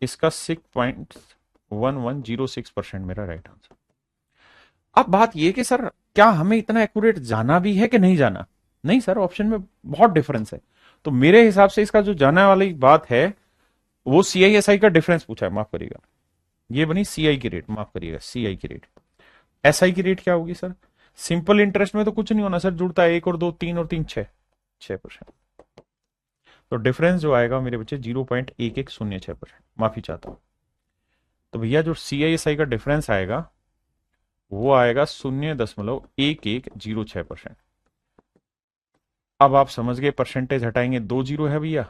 इसका 6.1106% मेरा राइट आंसर। अब बात यह कि सर क्या हमें इतना एक्यूरेट जाना भी है कि नहीं जाना, नहीं सर, ऑप्शन में बहुत डिफरेंस है। तो मेरे हिसाब से इसका जो जाना वाली बात है वो CI/SI का डिफरेंस पूछा है, माफ करिएगा, ये बनी CI की रेट, माफ करिएगा CI की रेट। SI की रेट क्या होगी सर, सिंपल इंटरेस्ट में तो कुछ नहीं होना सर, जुड़ता है 1 और 2 3 और 3 6%। तो डिफरेंस जो आएगा मेरे बच्चे 0.1106%, माफी चाहता हूं। तो भैया जो CI/SI का डिफरेंस आएगा वो आएगा 0.1106%। अब आप समझ गए, परसेंटेज हटाएंगे 2 0 है भैया,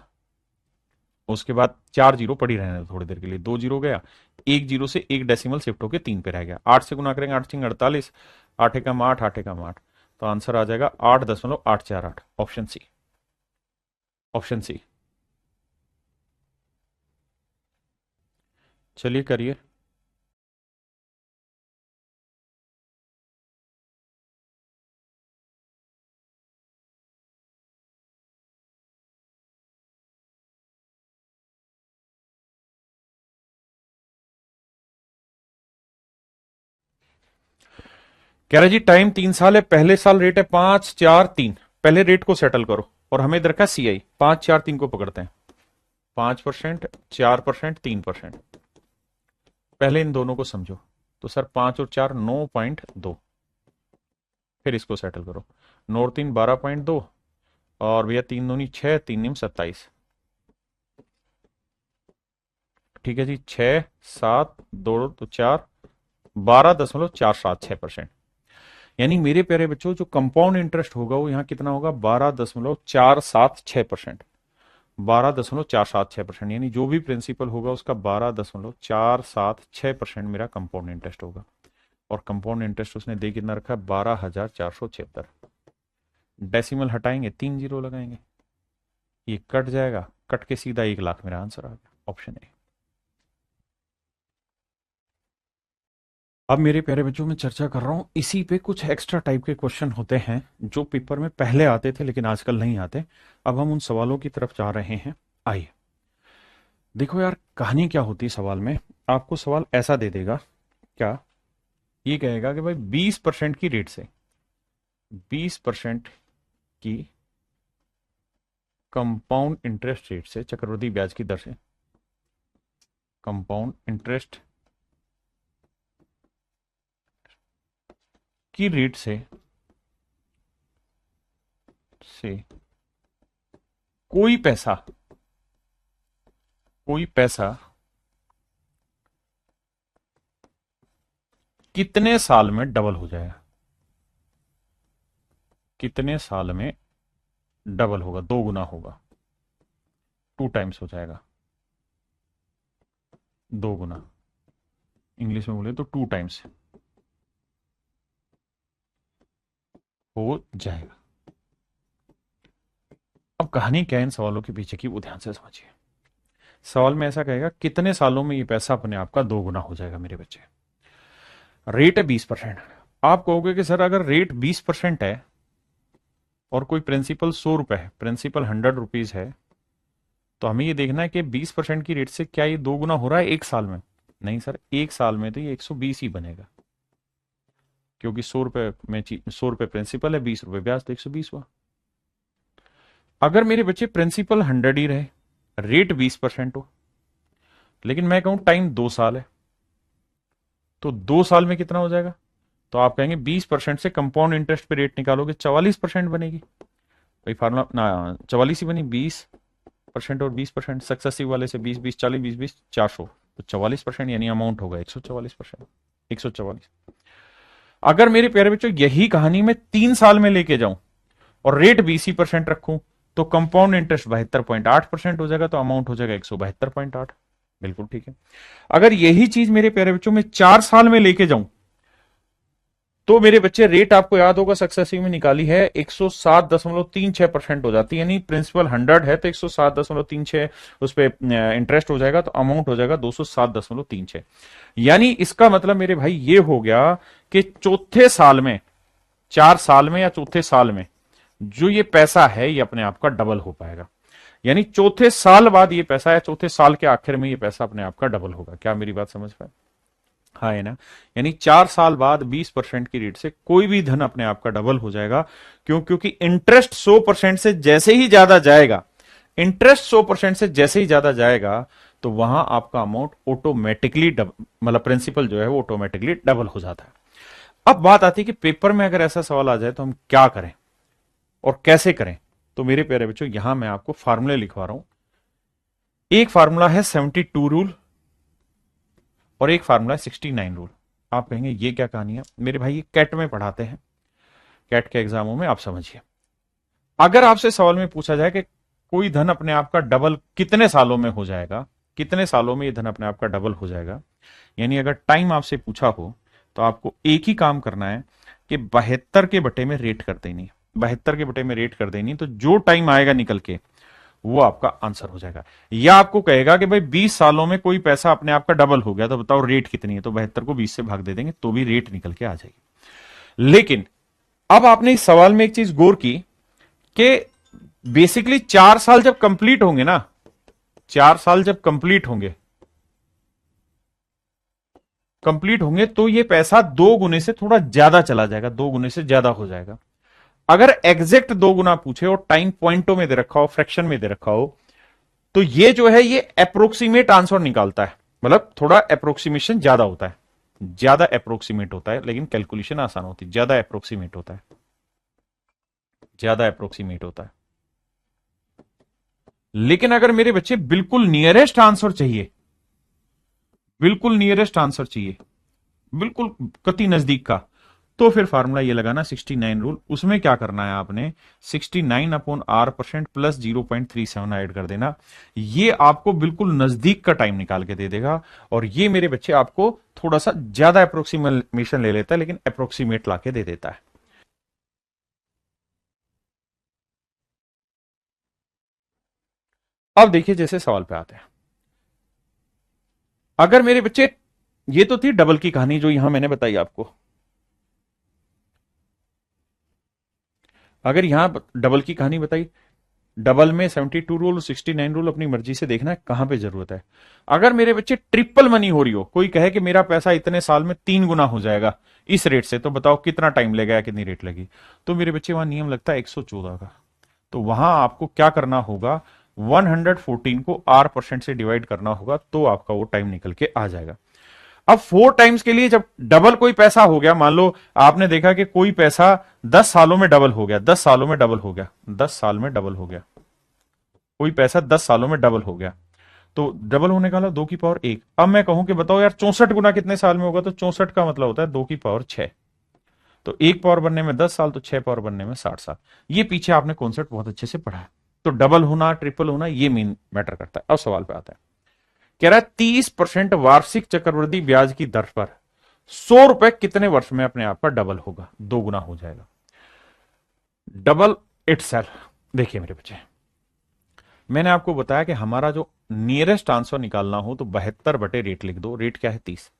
उसके बाद 4 0 पड़ी रहने दो थोड़ी देर के लिए, 2 0 गया, 1 0 से 1 डेसिमल शिफ्ट होकर 3 पे रह गया, 8 से गुना करेंगे, 8×3 = 48, 8 एकम 8, 8 एकम 8, तो आंसर आ जाएगा 8.848, ऑप्शन सी, ऑप्शन सी। चलिए करिए। कह रहे जी टाइम 3 साल है, पहले साल रेट है 5 4 3, पहले रेट को सेटल करो, और हमें इधर का CI 5 4 3 को पकड़ते हैं, 5%, 4%, 3%। पहले इन दोनों को समझो, तो सर 5 और 4 9.2, फिर इसको सेटल करो, 9 और 3 12.2, और भैया 3 दूनी 6, 3 निम 27, ठीक है जी, 6 7 2 तो 4, 12.476%। यानी मेरे प्यारे बच्चों जो कंपाउंड इंटरेस्ट होगा वो यहाँ कितना होगा, 12.476%, 12.476%। यानी जो भी प्रिंसिपल होगा उसका 12.476% मेरा कंपाउंड इंटरेस्ट होगा, और कंपाउंड इंटरेस्ट उसने दे कितना रखा है, 12,476। डेसिमल हटाएंगे 3 0 लगाएंगे, ये कट जाएगा, कट के सीधा 1 लाख मेरा आंसर आ गया, ऑप्शन ए। अब मेरे प्यारे बच्चों में चर्चा कर रहा हूं इसी पे, कुछ एक्स्ट्रा टाइप के क्वेश्चन होते हैं जो पेपर में पहले आते थे लेकिन आजकल नहीं आते। अब हम उन सवालों की तरफ जा रहे हैं, आइए। देखो यार कहानी क्या होती है सवाल में, आपको सवाल ऐसा दे देगा, क्या ये कहेगा कि भाई 20% की रेट से, 20% की कंपाउंड इंटरेस्ट रेट से, चक्रवृद्धि ब्याज की दर से, कंपाउंड इंटरेस्ट की रेट से कोई पैसा, कोई पैसा कितने साल में डबल हो जाएगा, कितने साल में डबल होगा, 2 गुना होगा, 2 टाइम्स हो जाएगा, 2 गुना, इंग्लिश में बोले तो 2 टाइम्स। हो जाएगा। अब कहानी क्या है इन सवालों के पीछे की, वो ध्यान से समझिए। सवाल में ऐसा कहेगा कितने सालों में ये पैसा अपने आप का दोगुना हो जाएगा मेरे बच्चे। रेट है 20%। आप कहोगे कि सर अगर रेट 20% है और कोई प्रिंसिपल 100 रुपए है, प्रिंसिपल 100 रुपीज है, तो हमें ये देखना है कि 20% की रेट से क्या ये दोगुना हो रहा है एक साल में। नहीं सर, एक साल में तो ये 120 ही बनेगा, क्योंकि 100 रुपए में 100 रुपए प्रिंसिपल है, 20 रुपए ब्याज, तो 120 हुआ। अगर मेरे बच्चे प्रिंसिपल 100 ही रहे, रेट 20% हो, लेकिन मैं कहूं टाइम 2 साल है, तो 2 साल में कितना हो जाएगा? तो आप कहेंगे 20% से कंपाउंड इंटरेस्ट पे रेट निकालोगे 44% बनेगी। भाई फार्मूला ना 44 ही बनी, 20% और 20%, सक्सेसिव वाले से 20 20 40 20 20 400, तो 44% यानी अमाउंट होगा 144%, 144। अगर मेरे प्यारे बच्चों यही कहानी में 3 साल में लेके जाऊं और रेट 20% रखूं, तो कंपाउंड इंटरेस्ट 72.8% हो जाएगा, तो अमाउंट हो जाएगा 172.8। बिल्कुल ठीक है। अगर यही चीज मेरे प्यारे बच्चों में 4 साल में लेके जाऊं, तो मेरे बच्चे रेट आपको याद होगा सक्सेसिव में निकाली है 107.36% हो जाती है, यानी प्रिंसिपल 100 है तो 107.36 उस पर इंटरेस्ट हो जाएगा, तो अमाउंट हो जाएगा 207.36। यानी इसका मतलब मेरे भाई ये हो गया कि चौथे साल में, 4 साल में या चौथे साल में जो ये पैसा है ये अपने आप का डबल हो पाएगा। यानी चौथे साल बाद ये पैसा, या चौथे साल के आखिर में ये पैसा अपने आप का डबल होगा। क्या मेरी बात समझ पाए? हाँ है ना। यानी 4 साल बाद 20% की रेट से कोई भी धन अपने आप का डबल हो जाएगा। क्यों? क्योंकि इंटरेस्ट 100% से जैसे ही ज्यादा जाएगा, इंटरेस्ट 100% से जैसे ही ज्यादा जाएगा, तो वहां आपका अमाउंट ऑटोमेटिकली मतलब प्रिंसिपल जो है वो ऑटोमेटिकली डबल हो जाता है। अब बात आती है कि पेपर में अगर ऐसा सवाल आ जाए तो हम क्या करें और कैसे करें। तो मेरे प्यारे बच्चों यहां मैं आपको फार्मूले लिखवा रहा हूं। एक फार्मूला है 72 रूल और एक फार्मूला है 69 रूल। आप कहेंगे ये क्या कहानी है मेरे भाई? ये कैट में पढ़ाते हैं, कैट के एग्जामों में। आप समझिए, अगर आपसे सवाल में पूछा जाए कि कोई धन अपने आप का डबल कितने सालों में हो जाएगा, कितने सालों में ये धन अपने आप का डबल हो जाएगा, यानी अगर टाइम आपसे पूछा हो, तो आपको एक ही काम करना है कि 72 के बटे में रेट कर देनी। 72 के बटे में रेट कर देनी, तो जो टाइम आएगा निकल के वो आपका आंसर हो जाएगा। या आपको कहेगा कि भाई 20 सालों में कोई पैसा अपने आप का डबल हो गया, तो बताओ रेट कितनी है, तो 72 को 20 से भाग दे देंगे तो भी रेट निकल के आ जाएगी। लेकिन अब आपने इस सवाल में एक चीज गौर की कि बेसिकली 4 साल जब कंप्लीट होंगे ना, 4 साल जब कंप्लीट होंगे तो ये पैसा 2 गुने से थोड़ा ज्यादा चला जाएगा, 2 गुने से ज्यादा हो जाएगा। अगर एग्जैक्ट 2 गुना पूछे और टाइम पॉइंटों में दे रखा हो, फ्रैक्शन में दे रखा हो, तो ये जो है ये अप्रोक्सीमेट आंसर निकालता है, मतलब थोड़ा अप्रोक्सीमेशन ज्यादा होता है, ज्यादा अप्रोक्सीमेट होता है, लेकिन कैलकुलेशन आसान होती है, ज्यादा अप्रोक्सीमेट होता है, ज्यादा अप्रोक्सीमेट होता है। लेकिन अगर मेरे बच्चे बिल्कुल नियरेस्ट आंसर चाहिए, बिल्कुल नियरेस्ट आंसर चाहिए, बिल्कुल कति नजदीक का, तो फिर फार्मूला ये लगाना 69 रूल। उसमें क्या करना है आपने, 69/r% प्लस 0.37 ऐड कर देना। ये आपको बिल्कुल नजदीक का टाइम निकाल के दे देगा। और ये मेरे बच्चे आपको थोड़ा सा ज्यादा अप्रोक्सीमेशन ले लेता है, लेकिन अप्रोक्सीमेट लाके दे देता है। अब देखिए जैसे सवाल पे आते हैं, अगर मेरे बच्चे, ये तो थी डबल की कहानी जो यहां मैंने बताई आपको। अगर यहां डबल की कहानी बताई, डबल में 72 रूल 69 रूल अपनी मर्जी से देखना है कहां पे जरूरत है। अगर मेरे बच्चे ट्रिपल मनी हो रही हो, कोई कहे कि मेरा पैसा इतने साल में 3 गुना हो जाएगा इस रेट से, तो बताओ कितना टाइम लगेगा, कितनी रेट लगी। तो मेरे बच्चे वहां नियम लगता है 114 का। तो वहां आपको क्या करना होगा, 114 को R% से डिवाइड करना होगा, तो आपका वो टाइम निकल के आ जाएगा। अब 4 टाइम्स के लिए जब डबल कोई पैसा हो गया, मान लो आपने देखा कि कोई पैसा 10 सालों में डबल हो गया, 10 सालों में डबल हो गया, 10 साल में डबल हो गया, कोई पैसा 10 सालों में डबल हो गया, तो डबल होने का मतलब 2 की पावर 1। अब मैं कहूं कि बताओ यार 64 गुना कितने साल में होगा, तो 64 का मतलब होता है 2 की पावर 6। तो 1 पावर बनने में 10 साल, तो 6 पावर बनने में 60 साल। ये पीछे आपने कॉन्सेप्ट बहुत अच्छे से पढ़ा है। तो डबल होना, ट्रिपल होना, ये मेन मैटर करता है। अब सवाल पे आता है, कह रहा है 30% वार्षिक चक्रवृद्धि ब्याज की दर पर 100 रुपए कितने वर्ष में अपने आप का डबल होगा, 2 गुना हो जाएगा। Double itself. देखिए मेरे बच्चे, मैंने आपको बताया कि हमारा जो नियरेस्ट आंसर निकालना हो तो 72 बटे रेट लिख दो। रेट क्या है? 30।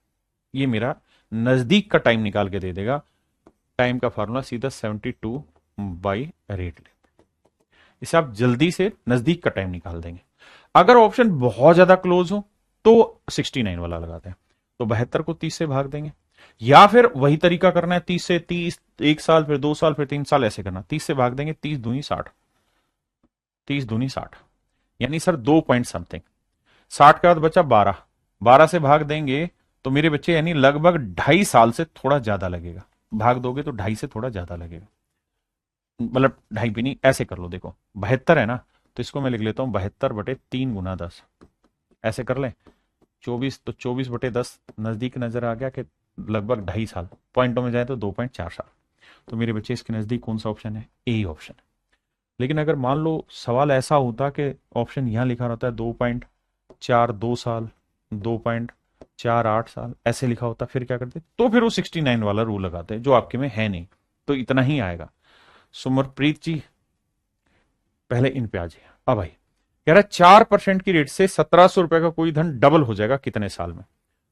ये मेरा नजदीक का टाइम निकाल के दे देगा। टाइम का फॉर्मूला सीधा 72 बाई रेट ले, इसे आप जल्दी से नजदीक का टाइम निकाल देंगे। अगर ऑप्शन बहुत ज्यादा क्लोज हो तो 69 वाला लगाते हैं। तो 72 को 30 से भाग देंगे, या फिर वही तरीका करना है, 30 से 30, 1 साल, फिर 2 साल, फिर 3 साल, ऐसे करना। 30 से भाग देंगे, 30 दूनी 60, 30 दूनी 60, यानी सर 2 पॉइंट समथिंग। 60 के बाद बचा 12, 12 से भाग देंगे तो मेरे बच्चे यानी लगभग 2.5 साल से थोड़ा ज्यादा लगेगा। भाग दोगे तो 2.5 से थोड़ा ज्यादा लगेगा, मतलब 2.5 भी नहीं, ऐसे कर लो। देखो 72 है ना, तो इसको मैं लिख लेता हूं 72/3 × 10, ऐसे कर लें। 24, तो 24/10 नजदीक नजर आ गया कि लगभग 2.5 साल। पॉइंटों में जाए तो 2.4 साल। तो मेरे बच्चे इसके नजदीक कौन सा ऑप्शन है? ए ही ऑप्शन है। लेकिन अगर मान लो सवाल ऐसा होता कि ऑप्शन यहां लिखा रहता है 2.42 साल, 2.48 साल, ऐसे लिखा होता, फिर क्या करते? तो फिर वो 69 वाला रूल लगाते हैं, जो आपके में है नहीं, तो इतना ही आएगा। सुमरप्रीत जी पहले इन पे आ जाइए। अब भाई कह रहा है 4% की रेट से 1700 रुपए का कोई धन डबल हो जाएगा कितने साल में?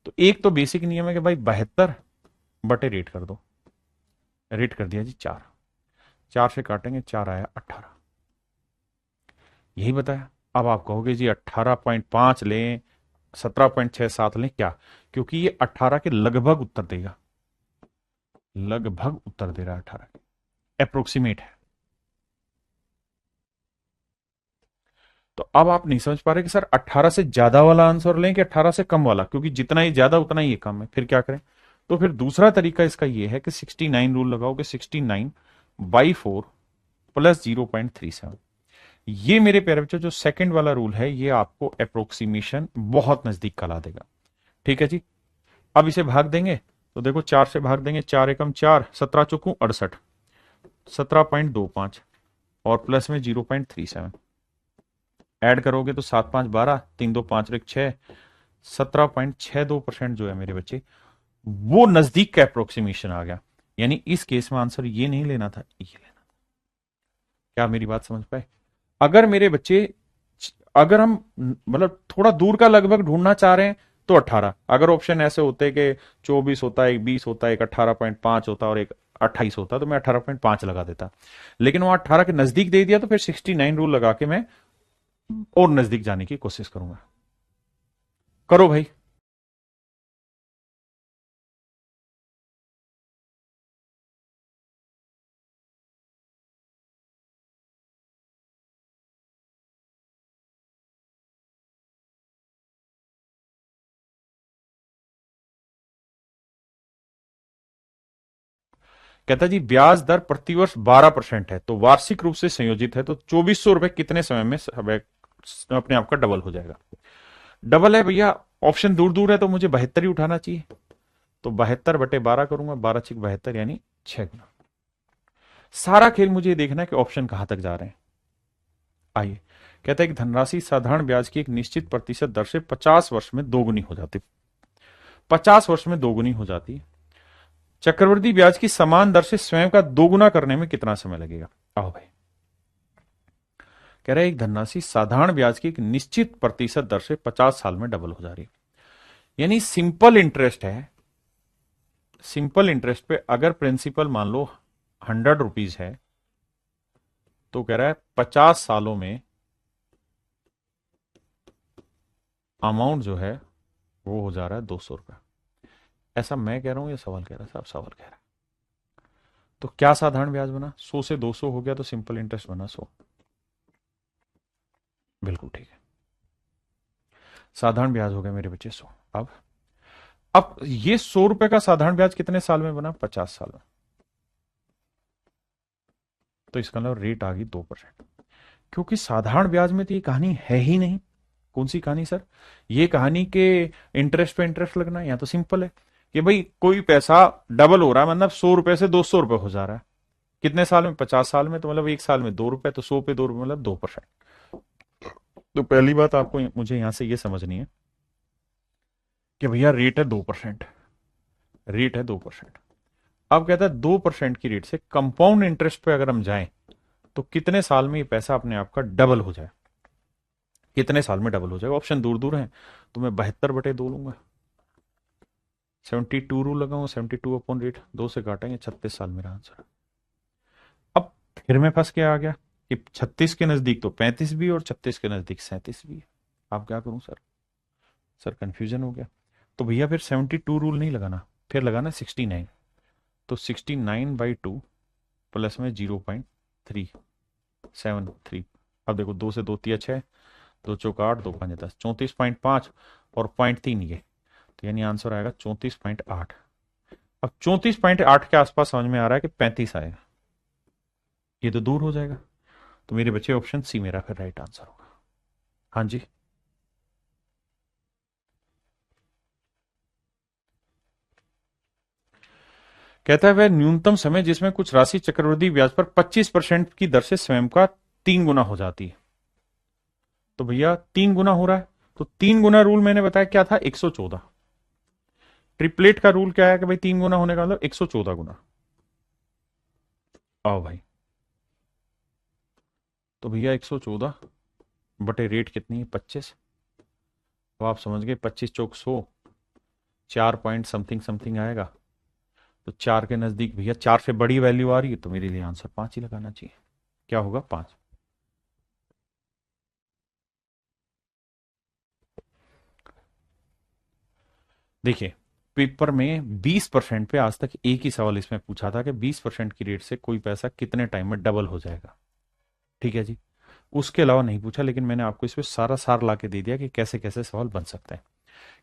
तो एक तो बेसिक नियम है कि भाई 72 बटे रेट कर दो। रेट कर दिया जी 4, 4 से काटेंगे 4 आया 18, यही बताया। अब आप कहोगे जी 18.5 लें, 17.67 लें, क्या? क्योंकि ये 18 के लगभग उत्तर देगा, लगभग उत्तर दे रहा है 18 के, अप्रोक्सीमेट है। तो अब आप नहीं समझ पा रहे कि सर 18 से ज्यादा वाला आंसर लें कि 18 से कम वाला, क्योंकि जितना ही ज्यादा उतना ही ये कम है, फिर क्या करें? तो फिर दूसरा तरीका इसका ये है कि 69 रूल लगाओगे, 69/4 प्लस 0.37। ये मेरे प्यारे बच्चों जो सेकंड वाला रूल है, ये आपको अप्रोक्सीमेशन बहुत नजदीक का ला देगा। ठीक है जी। अब इसे भाग देंगे तो देखो 4 से भाग देंगे, 4 एकम 4, 17 चौकू 68, 17.25 और प्लस में 0.37। ऐड करोगे तो 7×5 = 12, 3×2 = 5, 17.62% जो है मेरे बच्चे, वो नजदीक का अप्रोक्सीमेशन आ गया। यानी इस केस में आंसर ये नहीं लेना था, ये लेना था। क्या मेरी बात समझ पाए? अगर मेरे बच्चे, अगर हम मतलब थोड़ा दूर का लगभग ढूंढना चाह रहे हैं तो 18। अगर ऑप्शन ऐसे होते कि 24 होता, एक 20 होता, एक 18.5 होता और एक 28 होता, तो मैं 18.5 लगा देता। लेकिन वो 18 के नजदीक दे दिया, तो फिर 69 रूल लगा के मैं और नजदीक जाने की कोशिश करूंगा। करो भाई। कहता जी ब्याज दर प्रतिवर्ष 12% है, तो वार्षिक रूप से संयोजित है, तो 2400 रुपए कितने समय में अपने आप का डबल हो जाएगा? डबल है भैया, ऑप्शन दूर दूर है, तो मुझे 72 ही उठाना चाहिए। तो 72/12 करूंगा, 12×6 = 72, यानी 6 गुना। सारा खेल मुझे देखना है कि ऑप्शन कहां तक जा रहे हैं। आइए, कहता है कि धनराशि साधारण ब्याज की एक निश्चित प्रतिशत दर से 50 वर्ष में दोगुनी हो जाती, 50 वर्ष में दोगुनी हो जाती है। चक्रवृद्धि ब्याज की समान दर से स्वयं का दोगुना करने में कितना समय लगेगा? आओ भाई। कह रहे हैं एक धनराशि साधारण ब्याज की एक निश्चित प्रतिशत दर से 50 साल में डबल हो जा रही है, यानी सिंपल इंटरेस्ट है। सिंपल इंटरेस्ट पे अगर प्रिंसिपल मान लो 100 रुपीज है, तो कह रहा है 50 सालों में अमाउंट जो है वो हो जा रहा है 200 रुपया। ऐसा मैं कह रहा हूं या सवाल कह रहा है? साहब सवाल कह रहा है। तो क्या साधारण ब्याज बना? 100 से 200 हो गया, तो सिंपल इंटरेस्ट बना 100। बिल्कुल ठीक है, साधारण ब्याज हो गया मेरे बच्चे 100। अब ये 100 रुपए का साधारण ब्याज कितने साल में बना? 50 साल में। तो इसका मतलब रेट आ गई 2%। क्योंकि साधारण ब्याज में तो ये कहानी है ही नहीं। कौन सी कहानी सर? ये कहानी के इंटरेस्ट पे इंटरेस्ट लगना, या तो सिंपल है कि भाई कोई पैसा डबल हो रहा है, मतलब 100 रुपए से 200 रुपए हो जा रहा है। कितने साल में? 50 साल में। तो मतलब एक साल में 2 रुपए, तो 100 पे 2 रुपए मतलब 2%। तो पहली बात आपको मुझे यहां से ये समझनी है कि भैया रेट है 2%, रेट है 2%। अब कहता है 2% की रेट से कंपाउंड इंटरेस्ट पे अगर हम जाएं तो कितने साल में ये पैसा अपने आप का डबल हो जाए, कितने साल में डबल हो जाएगा? ऑप्शन दूर दूर है, तो मैं 72/2 लूंगा, 72 रूल लगाऊंगा, 72/8, 2 से काटेंगे, 36 साल मेरा आंसर। अब फिर मैं फंस के आ गया कि 36 के नजदीक तो 35 भी और 36 के नजदीक 37 भी है। आप क्या करूं सर? सर कंफ्यूजन हो गया। तो भैया फिर 72 रूल नहीं लगाना, फिर लगाना 69। तो 69/2 प्लस में 0.373। अब देखो, 2 से 2 तिया 6, 2 चौका 8, 2 5 10, 34.5 और 0.3 ये, तो यानी आंसर आएगा 34.8। अब 34.8 के आसपास समझ में आ रहा है कि 35 आएगा, ये तो दूर हो जाएगा। तो मेरे बच्चे ऑप्शन सी मेरा फिर राइट आंसर होगा। हाँ जी। कहता है वह न्यूनतम समय जिसमें कुछ राशि चक्रवृद्धि ब्याज पर 25% की दर से स्वयं का 3 गुना हो जाती है। तो भैया 3 गुना हो रहा है, तो 3 गुना रूल मैंने बताया क्या था? 114। ट्रिपलेट का रूल क्या है कि भाई 3 गुना होने का मतलब 114 गुना। आओ भाई, तो भैया 114 बटे रेट कितनी है? 25। तो आप समझ गए, 25 चौक 100, 4 पॉइंट समथिंग समथिंग आएगा। तो 4 के नजदीक भैया, 4 से बड़ी वैल्यू आ रही है, तो मेरे लिए आंसर 5 ही लगाना चाहिए। क्या होगा? 5। देखिए, पेपर में 20% पे आज तक एक ही सवाल इसमें पूछा था कि 20% की रेट से कोई पैसा कितने टाइम में डबल हो जाएगा। ठीक है जी, उसके अलावा नहीं पूछा, लेकिन मैंने आपको इसमें सारा सार ला के दे दिया कि कैसे कैसे सवाल बन सकते हैं।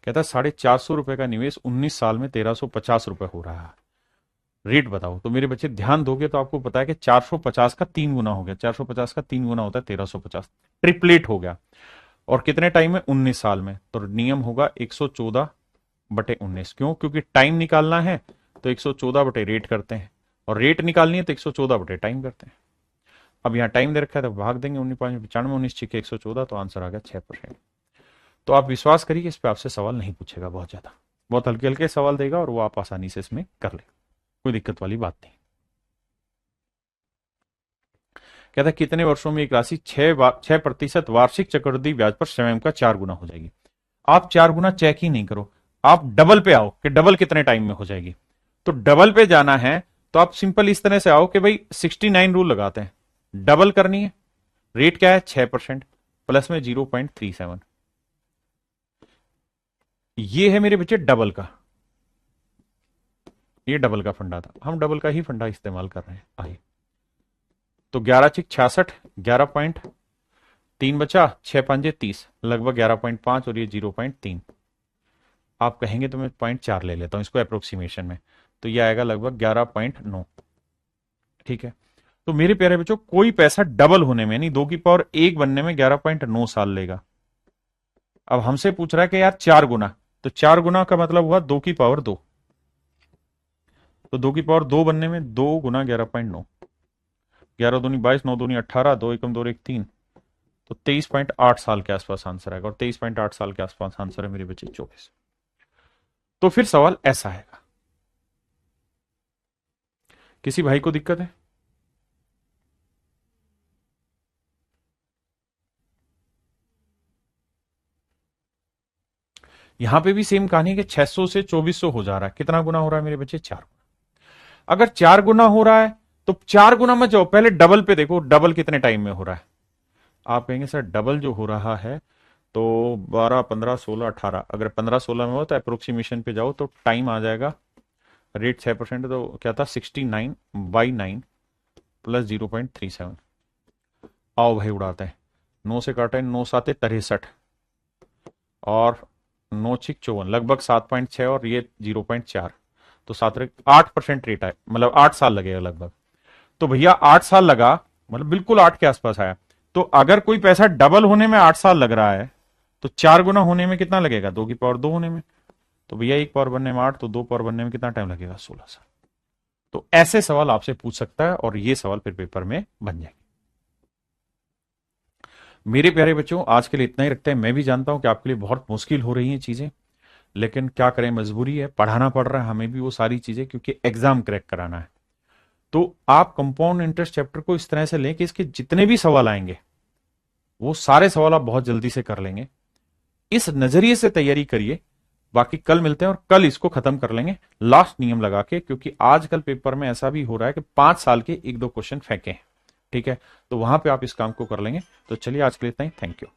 कहता है 450 रुपए का निवेश 19 साल में 1350 रुपए हो रहा है, रेट बताओ। तो मेरे बच्चे ध्यान दोगे तो आपको पता है कि 450 का 3 गुना हो गया, 450 का 3 गुना होता है 1350, ट्रिपलेट हो गया। और कितने टाइम में? 19 साल में। तो नियम होगा 114/19। क्यों? क्योंकि टाइम निकालना है तो 114/रेट करते हैं, और रेट निकालनी है तो 114/टाइम करते हैं। अब यहाँ टाइम दे रखा है तो भाग देंगे, 19×5 = 95, 19 × 114, तो आंसर आ गया 6%। तो आप विश्वास करिए, इस पे आपसे सवाल नहीं पूछेगा बहुत ज्यादा, बहुत हल्के हल्के सवाल देगा और वो आप आसानी से इसमें कर ले, कोई दिक्कत वाली बात नहीं। कहता है कितने वर्षों में एक राशि 6% वार्षिक चक्रवृद्धि ब्याज पर स्वयं का 4 गुना हो जाएगी? आप 4 गुना चेक ही नहीं करो, आप डबल पे आओ कि डबल कितने टाइम में हो जाएगी। तो डबल पे जाना है तो आप सिंपल इस तरह से आओ कि भाई 69 रूल लगाते हैं, डबल करनी है। रेट क्या है? 6% प्लस में 0.37। ये है मेरे बच्चे डबल का, ये डबल का फंडा था, हम डबल का ही फंडा इस्तेमाल कर रहे हैं। आइए, तो 11×6 = 66, 11.3 बचा, 6×5 = 30, लगभग 11.5, और ये 0.3। आप कहेंगे तो मैं 0.4 ले लेता हूं इसको अप्रोक्सीमेशन में, तो ये आएगा लगभग 11.9। ठीक है, तो मेरे प्यारे बच्चों, कोई पैसा डबल होने में, यानी 2 की पावर 1 बनने में 11.9 साल लेगा। अब हमसे पूछ रहा है कि यार 4 गुना, तो 4 गुना का मतलब हुआ 2 की पावर 2, तो 2 की पावर 2 बनने में 2 × 11.9, 11×2 = 22, 9×2 = 18, 2 × 1 = 3, तो 23.8 साल के आसपास आंसर आएगा, और 23.8 साल के आसपास आंसर है मेरे बच्चे 24। तो फिर सवाल ऐसा है, किसी भाई को दिक्कत है? यहां पे भी सेम कहानी है कि 600 से 2400 हो जा रहा है, कितना गुना हो रहा है मेरे बच्चे? 4 गुना। अगर 4 गुना हो रहा है तो 4 गुना मत जाओ, पहले डबल पे देखो, डबल कितने टाइम में हो रहा है। आप कहेंगे सर डबल जो हो रहा है तो 12, 15, 16, 18, अगर 15, 16 में हो तो अप्रोक्सीमेशन पे जाओ, तो टाइम आ जाएगा, रेट 6%, तो क्या था? 69/9 प्लस 0.37। आओ भाई उड़ाते हैं, 9 से काटे, 9×7 = 63, और 9×6 = 54, लगभग 7.6, और ये 0.4, तो 8% रेट आए, मतलब 8 साल लगेगा लगभग। तो भैया 8 साल लगा, मतलब बिल्कुल 8 के आसपास आया। तो अगर कोई पैसा डबल होने में 8 साल लग रहा है, तो 4 गुना होने में कितना लगेगा? 2 की पावर 2 होने में। तो भैया 1 पावर बनने में 8, तो 2 पावर बनने में कितना टाइम लगेगा? 16 साल। तो ऐसे सवाल आपसे पूछ सकता है, और ये सवाल फिर पेपर में बन जाएंगे। मेरे प्यारे बच्चों, आज के लिए इतना ही रखते हैं। मैं भी जानता हूं कि आपके लिए बहुत मुश्किल हो रही हैं चीजें, लेकिन क्या करें, मजबूरी है, पढ़ाना पड़ रहा है हमें भी वो सारी चीजें, क्योंकि एग्जाम क्रैक कराना है। तो आप कंपाउंड इंटरेस्ट चैप्टर को इस तरह से लें कि इसके जितने भी सवाल आएंगे वो सारे सवाल आप बहुत जल्दी से कर लेंगे। इस नजरिए से तैयारी करिए। बाकी कल मिलते हैं और कल इसको खत्म कर लेंगे लास्ट नियम लगा के, क्योंकि आजकल पेपर में ऐसा भी हो रहा है कि 5 साल के 1-2 क्वेश्चन फेंके हैं। ठीक है, तो वहां पे आप इस काम को कर लेंगे। तो चलिए आज के लिए इतना ही। Thank you.